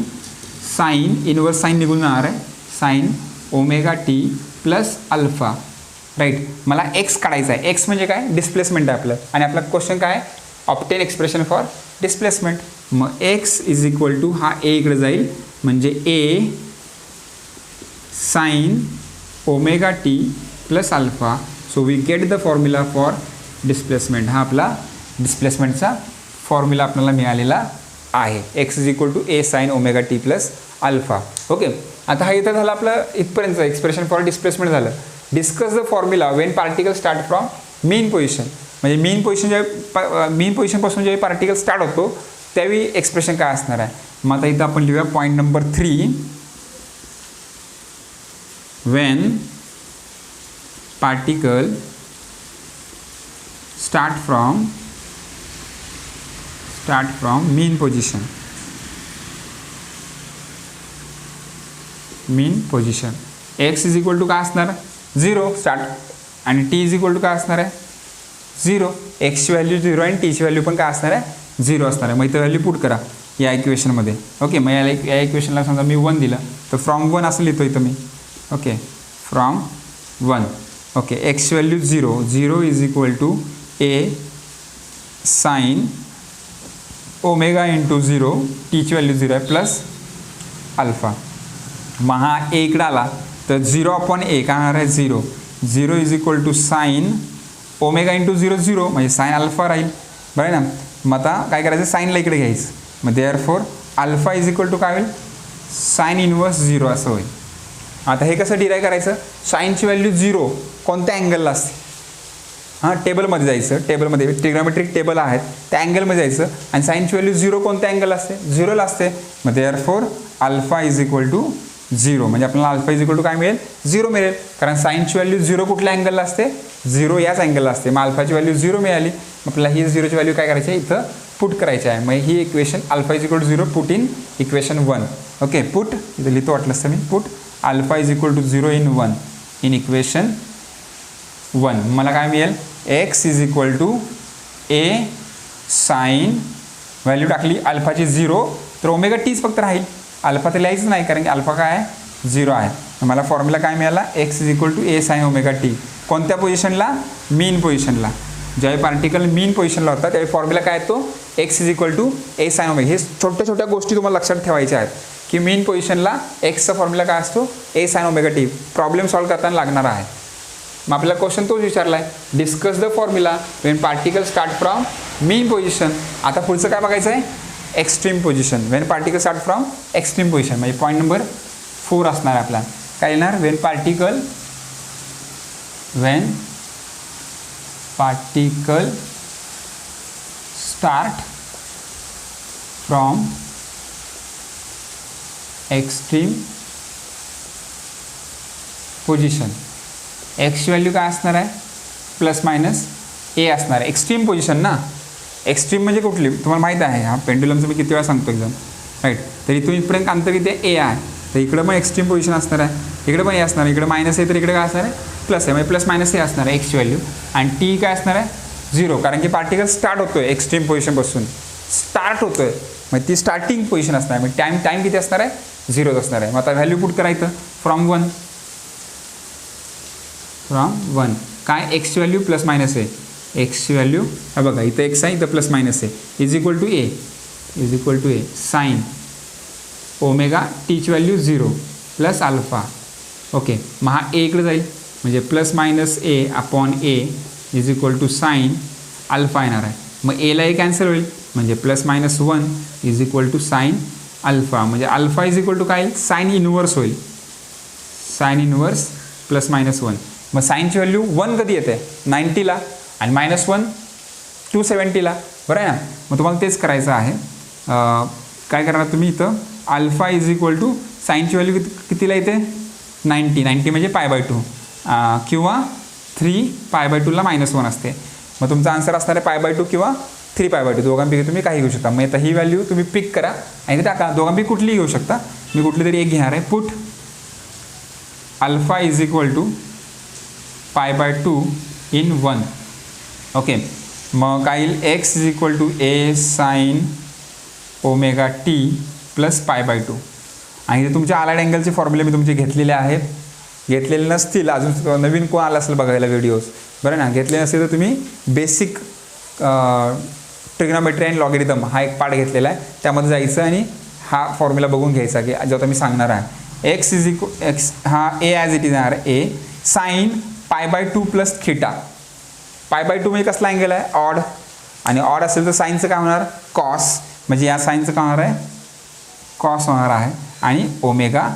sine inverse sine निघून जाणार आहे sine omega T plus alpha, right. मला एक्स काढायचा आहे. एक्स म्हणजे काय? डिस्प्लेसमेंट आहे आपलं. आणि आपला क्वेश्चन काय? Obtain expression for displacement. मग एक्स इज इक्वल टू हा ए इकडे जाईल म्हणजे A sine omega T plus alpha. So we get the formula for displacement. हा आपला डिस्प्लेसमेंटचा फॉर्म्युला आपल्याला मिळालेला आहे. X is equal to A sine omega T plus alpha. Okay, आता हा इथं झालं आपलं इथपर्यंत एक्सप्रेशन फॉर डिस्प्लेसमेंट झालं. Discuss the formula when particle start from mean position. म्हणजे मेन पोझिशनपासून जेव्हा पार्टिकल स्टार्ट होतो त्यावेळी एक्सप्रेशन काय असणार आहे. मग आता इथं आपण लिहूया point number 3. When particle start from mean position. x is equal to काय असणार? 0 स्टार्ट आणि t इज इक्वल टू काय असणार आहे? 0. एक्सची व्हॅल्यू 0 आणि टीची व्हॅल्यू पण काय असणार आहे? 0 असणार आहे. मग इथं व्हॅल्यू पुट करा या इक्वेशनमध्ये. ओके, मग या इक्वेशनला समजा मी 1 दिलं तर फ्रॉम 1 असं लिहितो इथं मी. Okay, from 1. ओके, एक्सची value 0 is equal to A sine omega into 0, टीची व्हॅल्यू 0 आहे प्लस अल्फा. मग हा ए इकडं आला तर 0/a काय होणार आहे? 0 is equal to sine omega into 0 म्हणजे साइन अल्फा राहील, बरं ना. मग आता काय करायचं? साईनला इकडे घ्यायचं. मग therefore alpha is equal to काय होईल? साइन इनवर्स 0 असं होईल. आता हे कसं डिराईव्ह करायचं? साईनची व्हॅल्यू 0 कोणत्या अँगलला असते? हां, टेबलमध्ये जायचं. टेबलमध्ये ट्रिग्नोमेट्रिक टेबल आहेत त्या अँगलमध्ये जायचं आणि साईनची व्हॅल्यू 0 कोणत्या अँगलला असते? 0ला असते. मग therefore alpha is equal to 0, म्हणजे आपल्याला अल्फा इज इक्वल टू काय मिळेल, 0 मिळेल, कारण साईनची व्हॅल्यू 0 कुठल्या अँगलला असते, 0 याच अँगलला असते. मग अल्फाची व्हॅल्यू 0 मिळाली, आपल्याला ही 0ची व्हॅल्यू काय करायची आहे, इथं पुट करायची आहे. मग ही equation alpha is equal to 0 put in equation 1. Okay, put इथं लिहितो वाटलं असतं मी, put alpha is equal to 0 in 1 in equation 1. मला काय मिळेल, x is equal to a sine, value टाकली अल्फाची 0, तर ओमेगा टीच फक्त राहील, अल्फा तर लिहायचं नाही कारण की अल्फा काय आहे, 0 आहे. मला फॉर्म्युला काय मिळाला, x is equal to a sine omega t. कोणत्या पोझिशनला, मीन पोझिशनला. ज्यावेळी पार्टिकल मीन पोझिशनला होता त्यावेळी फॉर्म्युला काय येतो, x is equal to a sine omega. हे छोट्या छोट्या गोष्टी तुम्हाला लक्षात ठेवायच्या आहेत की मीन पोझिशनला एक्सचा फॉर्म्युला काय असतो, a sine omega t. Problem solve करताना लागणार आहे. मग आपल्याला क्वेश्चन तोच विचारला आहे, discuss the formula when particle start from mean position. आता पुढचं काय बघायचं आहे, extreme position. When particle start from extreme position, म्हणजे पॉईंट नंबर 4 असणार आहे आपला. काय येणार, when particle start from extreme position. एक्सची व्हॅल्यू काय असणार आहे, प्लस मायनस ए असणार आहे. एक्स्ट्रीम पोझिशन ना, एक्स्ट्रीम म्हणजे कुठली तुम्हाला माहीत आहे, हा पेंडुलमचं मी किती वेळा सांगतो एकदम राईट. तर इथून इथपर्यंत अंतर किती आहे, ए आहे, तर इकडं पण एक्स्ट्रीम पोझिशन असणार आहे, इकडे पण ए असणार आहे, इकडे मायनस आहे तर इकडे काय असणार आहे, प्लस आहे, म्हणजे प्लस मायनस ए असणार आहे एक्सची व्हॅल्यू. आणि टी काय असणार आहे, 0, कारण की पार्टिकल स्टार्ट होतोय एक्स्ट्रीम पोझिशनपासून, स्टार्ट होतोय, मग ती स्टार्टिंग पोझिशन असणार आहे. मग टाईम किती असणार आहे, 0 असणार आहे. मग आता व्हॅल्यू पुट करायचं फ्रॉम 1 काय, एक्सची व्हॅल्यू प्लस मायनस आहे, एक्सची व्हॅल्यू हा बघा इथं एक्स आहे, इथं प्लस मायनस आहे, is equal to a sine omega, टीची व्हॅल्यू 0 प्लस अल्फा. ओके, मग हा ए इकडे जाईल, म्हणजे plus minus a upon a is equal to sine alpha येणार आहे. मग एला ए कॅन्सल होईल, म्हणजे plus minus 1 is equal to sine alpha, म्हणजे अल्फा इज इक्वल टू काय, साईन इनवर्स होईल, साईन इनवर्स प्लस मायनस 1. मग साईनची व्हॅल्यू 1 कधी येते, 90ला, आणि -1 270ला, बरं आहे ना. मग तुम्हाला तेच करायचं आहे. काय करणार तुम्ही इथं, अल्फा इज इक्वल टू साईनची व्हॅल्यू कितीला येते, 90 म्हणजे π/2 किंवा 3π/2ला -1 असते. मग तुमचा आन्सर असणार आहे π/2 किंवा 3π/2, दोघांपैकी तुम्ही काही घेऊ शकता. मग आता ही व्हॅल्यू तुम्ही पिक करा आणि ते टाका, दोघांपैकी कुठलीही घेऊ शकता. मी कुठली तरी एक घेणार आहे. Put alpha is equal to π/2 in 1. Okay, मग काय येईल, x is equal to a sine omega T plus π/2. आणि ते तुमच्या अलाइड अँगलचे फॉर्म्युले मी तुमचे घेतलेले आहेत. घेतलेले नसतील, अजून नवीन कोण आला असेल बघायला व्हिडिओज, बरं ना, घेतले नसतील तर तुम्ही बेसिक ट्रिग्नोमेट्री अँड लॉगरिथम हा एक पार्ट घेतलेला आहे, त्यामध्ये जायचं आणि हा फॉर्म्युला बघून घ्यायचा की जो आता मी सांगणार आहे. एक्स इज इक्वल एक्स हा ए ॲज इट इज येणार, ए साईन π/2 प्लस थिटा. π/2 म्हणजे कसला अँगल आहे, ऑड, आणि ऑड असेल तर साईनचं काय होणार, कॉस, म्हणजे या साईनचं काय होणार आहे, कॉस होणार आहे, आणि ओमेगा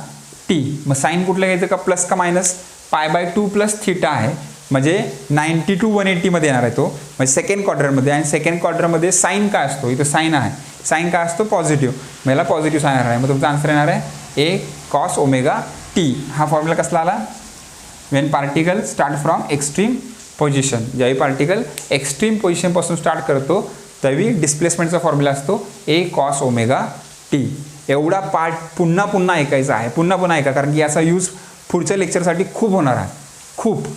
टी. मग साईन कुठलं घ्यायचं, का प्लस का मायनस, π/2 प्लस थिटा आहे, म्हणजे 90 to 180 मध्ये येणार आहे तो, म्हणजे सेकंड क्वार्टरमध्ये. आणि सेकंड क्वार्टरमध्ये साईन काय असतो, इथं साईन आहे, साईन काय असतो, पॉझिटिव्ह, मला पॉझिटिव्ह साईन आहे. मग तुमचा आन्सर येणार आहे ए कॉस ओमेगा टी. हा फॉर्म्युला कसला आला, Wien particle start from extreme position. ज्यावेळी पार्टिकल एक्स्ट्रीम पोझिशनपासून स्टार्ट करतो त्यावेळी डिस्प्लेसमेंटचा फॉर्म्युला असतो ए कॉस ओमेगा टी. एवढा पार्ट पुन्हा पुन्हा ऐकायचा आहे, पुन्हा पुन्हा ऐका, कारण की याचा यूज पुढच्या लेक्चरसाठी खूप होणार आहे, खूप.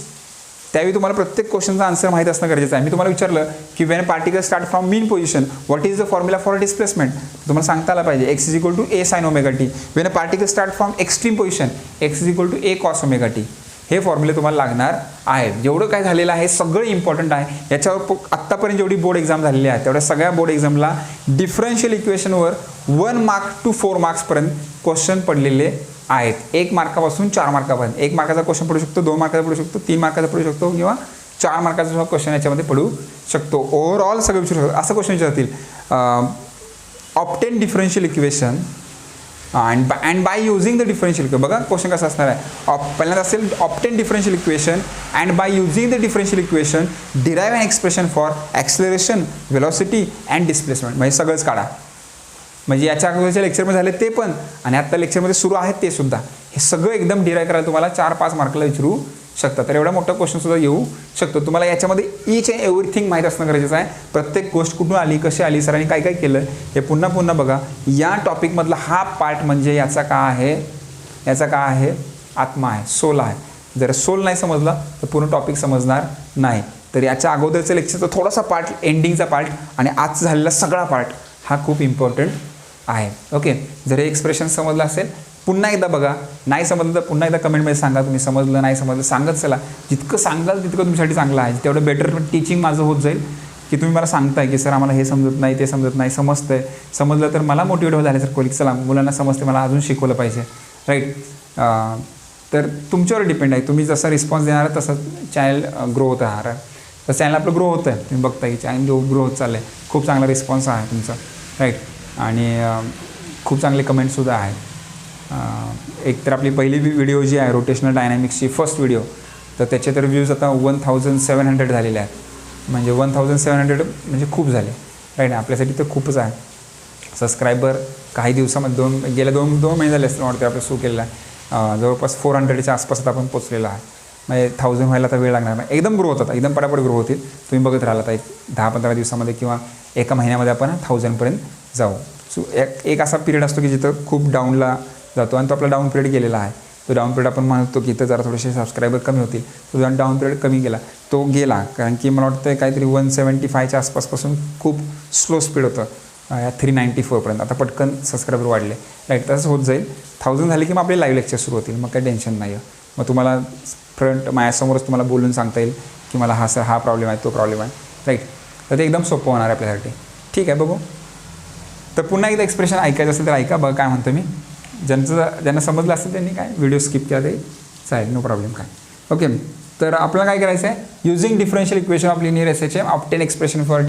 त्यावेळी तुम्हाला प्रत्येक क्वेश्चनचा आन्सर माहीत असणं गरजेचं आहे. मी तुम्हाला विचारलं की when particle start from mean position what is the formula for displacement, तुम्हाला सांगता आला पाहिजे x is equal to A sine omega t. When a particle start from extreme position x is equal to a cos omega t. हे फॉर्म्युले तुम्हाला लागणार आहेत. जेवढं काय झालेलं आहे सगळं इम्पॉर्टंट आहे. याच्यावर आत्तापर्यंत जेवढी बोर्ड एक्झाम झालेली आहे तेवढ्या सगळ्या बोर्ड एक्झामला डिफरन्शियल इक्वेशनवर 1 मार्क टू 4 मार्क्सपर्यंत क्वेश्चन पडलेले आहेत. 1 मार्कापासून 4 मार्कापर्यंत. 1 मार्काचा क्वेश्चन पडू शकतो, 2 मार्काचा पडू शकतो, 3 मार्काचा पडू शकतो किंवा 4 मार्काचा सुद्धा क्वेश्चन याच्यामध्ये पडू शकतो. ओव्हरऑल सगळं विचारू शकतो. असं क्वेश्चन विचारतील, obtain differential equation and by using the differential equation. बघा क्वेश्चन कसा असणार आहे. पहिल्यांदा असेल obtain differential equation and by using the differential equation derive an expression for acceleration, velocity and displacement. म्हणजे सगळंच काढा. म्हणजे याच्या अगोदरच्या लेक्चरमध्ये झाले ते पण आणि आत्ता लेक्चरमध्ये सुरू आहेत ते सुद्धा, हे सगळं एकदम डिराईव्ह करायला तुम्हाला 4-5 मार्कला विचारू शकता. तर एवढा मोठा क्वेश्चनसुद्धा येऊ शकतो. तुम्हाला याच्यामध्ये ईच अँड एव्हरीथिंग माहीत असणं गरजेचं आहे. प्रत्येक गोष्ट कुठून आली, कशी आली, सरांनी काय काय केलं हे पुन्हा पुन्हा बघा. या टॉपिकमधला हा पार्ट म्हणजे याचा काय आहे, याचा काय आहे, आत्मा आहे, सोल आहे. जर सोल नाही समजला तर पूर्ण टॉपिक समजणार नाही. तर याच्या अगोदरचं लेक्चरचा थोडासा पार्ट, एंडिंगचा पार्ट आणि आज झालेला सगळा पार्ट हा खूप इम्पॉर्टंट आहे. ओके, जर हे एक्सप्रेशन समजलं असेल पुन्हा एकदा बघा, नाही समजलं तर पुन्हा एकदा कमेंटमध्ये सांगा तुम्ही समजलं नाही समजलं, सांगत चला. जितकं सांगाल तितकं तुमच्यासाठी चांगलं आहे. तेवढं बेटर टीचिंग माझं होत जाईल की तुम्ही मला सांगताय की सर आम्हाला हे समजत नाही, ते समजत नाही, समजतंय, समजलं तर मला मोटिवेट झाले सर कोली, चला मुलांना समजते, मला अजून शिकवलं पाहिजे, राईट. तर तुमच्यावर डिपेंड आहे, तुम्ही जसा रिस्पॉन्स देणार तसं चॅनल ग्रो होत राहणार. तर चॅनल आपलं ग्रो होतं आहे, तुम्ही बघता की चॅनल ग्रो होत चाललं आहे. खूप चांगला रिस्पॉन्स आहे तुमचा, राईट. आणि खूप चांगले कमेंट्ससुद्धा आहेत. एक तर आपली पहिली व्हिडिओ जी आहे रोटेशनल डायनॅमिक्सची फर्स्ट व्हिडिओ, तर त्याचे तर व्ह्यूज आता 1700 झालेले आहेत. म्हणजे 1700 म्हणजे खूप झाले, राईट. आपल्यासाठी तर खूपच आहे. सबस्क्रायबर काही दिवसामध्ये गेल्या दोन महिने झाले असतील वाटते आपलं सुरू केलेलं आहे. जवळपास 400च्या आसपास आता आपण पोचलेला आहे. म्हणजे 1000 व्हायला आता वेळ लागणार नाही. एकदम ग्रो होतात, एकदम पटापट ग्रो होतील. तुम्ही बघत राहिला तर एक 10-15 दिवसामध्ये किंवा एका महिन्यामध्ये आपण 1000पर्यंत जाऊ. सो एक असा पिरियड असतो की जिथं खूप डाऊनला जातो आणि तो आपला डाऊन पिरियड गेलेला आहे. तो डाऊन पिरियड आपण म्हणतो की इथं जरा थोडेसे सबस्क्रायबर कमी होतील. तो डाऊन पिरियड कमी गेला, तो गेला. कारण की मला वाटतं काहीतरी 175च्या आसपासपासून खूप स्लो स्पीड होतं 394पर्यंत. आता पटकन सबस्क्रायबर वाढले, राईट. तसंच होत जाईल. 1000 झाले की मग आपले लाईव्ह लेक्चर सुरू होतील, मग काही टेन्शन नाही आहे. मग तुम्हाला फ्रंट माझ्यासमोरच तुम्हाला बोलून सांगता येईल की मला हा सर हा प्रॉब्लेम आहे, तो प्रॉब्लेम आहे, राईट. तर ते एकदम सोपं होणार आहे आपल्यासाठी. ठीक आहे, बघू. तर पुन्हा एकदा एक्सप्रेशन ऐकायचं असेल तर ऐका, बघा काय म्हणतो मी. ज्यांना समजलं असेल त्यांनी काय व्हिडिओ स्किप केला तरी चालेल, नो प्रॉब्लेम काय. ओके, तर आपल्याला काय करायचं आहे, using differential equation of linear SHM obtain expression for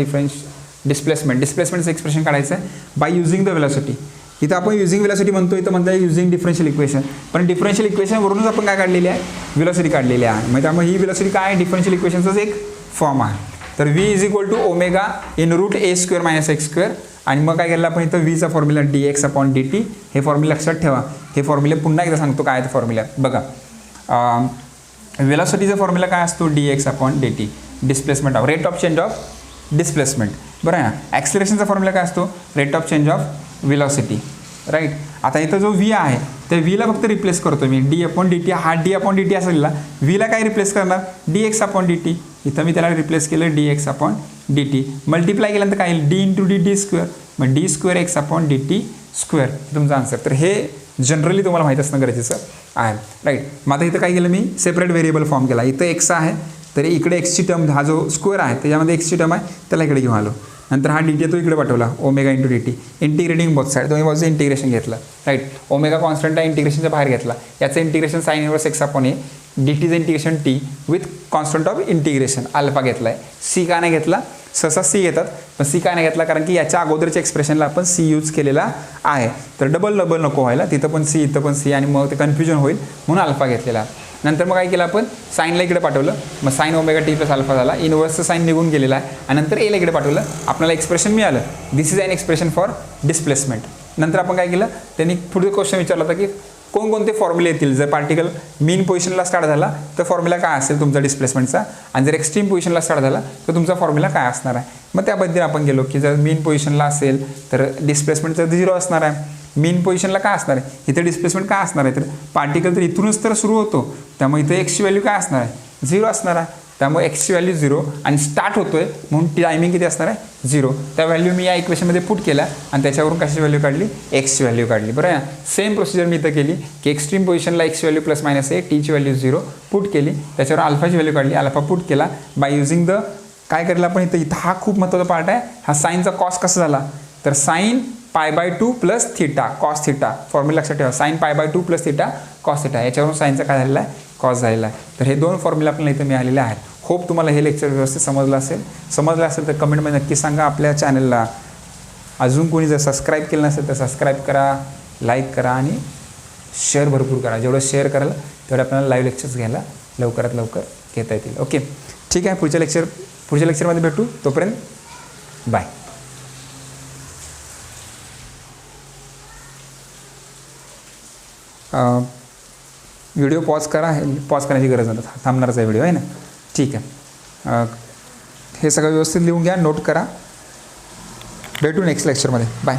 डिस्प्लेसमेंटचं एक्सप्रेशन काढायचं आहे बाय युझिंग द वेलॉसिटी. इथं आपण युझिंग वेलॉसिटी म्हणतो, इथं म्हणता युझिंग डिफरन्शियल इक्वेशन. पण डिफरन्शियल इक्वेशनवरूनच आपण काय काढलेली आहे, वेलॉसिटी काढलेली आहे. म्हणजे त्यामुळे ही वेलॉसिटी काय आहे, डिफरन्शियल इक्वेशनचाच एक फॉर्म आहे. तर V = omega in root a² - x². आणि मग काय केलं आपण इथं Vचा फॉर्म्युला dx/dt. हे फॉर्म्युला लक्षात ठेवा. हे फॉर्म्युला पुन्हा एकदा सांगतो काय आहे फॉर्म्युला बघा. वेलॉसिटीचा फॉर्म्युला काय असतो, dx/dt, displacement of rate of change of displacement, बरं आहे ना. ॲक्सिलरेशनचा फॉर्म्युला काय असतो, rate of change of velocity, right. आता इथं जो V आहे त्या Vला फक्त रिप्लेस करतो मी, d/dt. हा d/dt असेल, Vला काय रिप्लेस करणार, dx/dt. इथं मी त्याला रिप्लेस केलं dx/dt. मल्टिप्लाय केल्यानंतर काय येईल, d × dt², मग d² x/dt², तुमचा आन्सर. तर हे जनरली तुम्हाला माहीत असणं गरजेचं आहे, राईट. मग आता इथं काय केलं मी, सेपरेट व्हेरिएबल फॉर्म केला. इथं x आहे तर इकडे एक्सची टर्म, हा जो स्क्वेअर आहे त्याच्यामध्ये एक्सची टर्म आहे त्याला इकडे घेऊन आलो. नंतर हा dt तो इकडे पाठवला, omega × dt. Integrating both side, दोन्ही बाजूचं इंटिग्रेशन घेतलं, राईट. ओमेगा कॉन्स्टंट आहे, इंटिग्रेशनच्या बाहेर घेतला. याचं इंटिग्रेशन sin इनव्हर्स x/a, dtचं integration t with constant of integration alpha घेतला आहे. सी का नाही घेतला, सहसा सी घेतात, पण सी का नाही घेतला कारण की याच्या अगोदरच्या एक्सप्रेशनला आपण सी यूज केलेला आहे. तर डबल नको व्हायला, तिथं पण सी इथं पण सी, आणि मग ते कन्फ्युजन होईल म्हणून अल्फा घेतलेला. नंतर मग काय केलं आपण, साईनला इकडे पाठवलं, मग sin ओमेगा t + अल्फा झाला. इनवर्सचं साईन निघून गेलेला आहे आणि नंतर एला इकडे पाठवलं, आपल्याला एक्सप्रेशन मिळालं. This is an expression for displacement. नंतर आपण काय केलं, त्यांनी पुढे क्वेश्चन विचारला होता की कोणकोणते फॉर्म्युले येतील जर पार्टिकल मीन पोझिशनला स्टार्ट झाला तर फॉर्म्युला काय असेल तुमचा डिस्प्लेसमेंटचा, आणि जर एक्स्ट्रीम पोझिशनला स्टार्ट झाला तर तुमचा फॉर्म्युला काय असणार आहे. मग त्याबद्दल आपण गेलो की जर मीन पोझिशनला असेल तर डिस्प्लेसमेंटचं 0 असणार आहे. मीन पोझिशनला काय असणार आहे, इथे डिस्प्लेसमेंट काय असणार आहे, तर पार्टिकल तर इथूनच तर सुरू होतो, त्यामुळे इथे एक्सची व्हॅल्यू काय असणार आहे, 0 असणार आहे. त्यामुळे एक्सची व्हॅल्यू 0 आणि स्टार्ट होतोय म्हणून टायमिंग किती असणार आहे, 0. त्या व्हॅल्यू मी या इक्वेशनमध्ये पुट केल्या आणि त्याच्यावरून कशाची व्हॅल्यू काढली, एक्सची व्हॅल्यू काढली, बरं आहे. सेम प्रोसिजर मी इथं केली की एक्स्ट्रीम पोझिशनला एक्सची व्हॅल्यू +- टीची व्हॅल्यू 0 पुट केली, त्याच्यावर अल्फाची व्हॅल्यू काढली, अल्फा पुट केला बाय युझिंग द काय करेल आपण इथं हा खूप महत्त्वाचा पार्ट आहे. हा साईनचा कॉस कसा झाला, तर sin π/2 + θ cos θ, फॉर्म्युला लक्षात ठेवा, sin π/2 + θ cos θ. याच्यावरून साईनचा काय झालेला आहे, कॉस झालेला आहे. तर हे 2 फॉर्म्युला आपल्याला इथं मिळालेले आहेत. होप तुम्हाला हे लेक्चर व्यवस्थित समजलं असेल तर कमेंटमध्ये नक्की सांगा. आपल्या चॅनलला अजून कोणी जर सबस्क्राईब केलं नसेल तर सबस्क्राईब करा, लाईक करा आणि शेअर भरपूर करा. जेवढं शेअर कराल तेवढं आपल्याला लाईव्ह लेक्चर्स घ्यायला लवकरात लवकर घेता येतील. ओके, ठीक आहे. पुढच्या लेक्चरमध्ये भेटू, तोपर्यंत बाय. व्हिडिओ पॉज करा, पॉज करण्याची गरज नाही, थांबणारच आहे व्हिडिओ आहे ना. ठीक आहे, हे सगळं व्यवस्थित लिहून घ्या, नोट करा. भेटू नेक्स्ट लेक्चरमध्ये. बाय.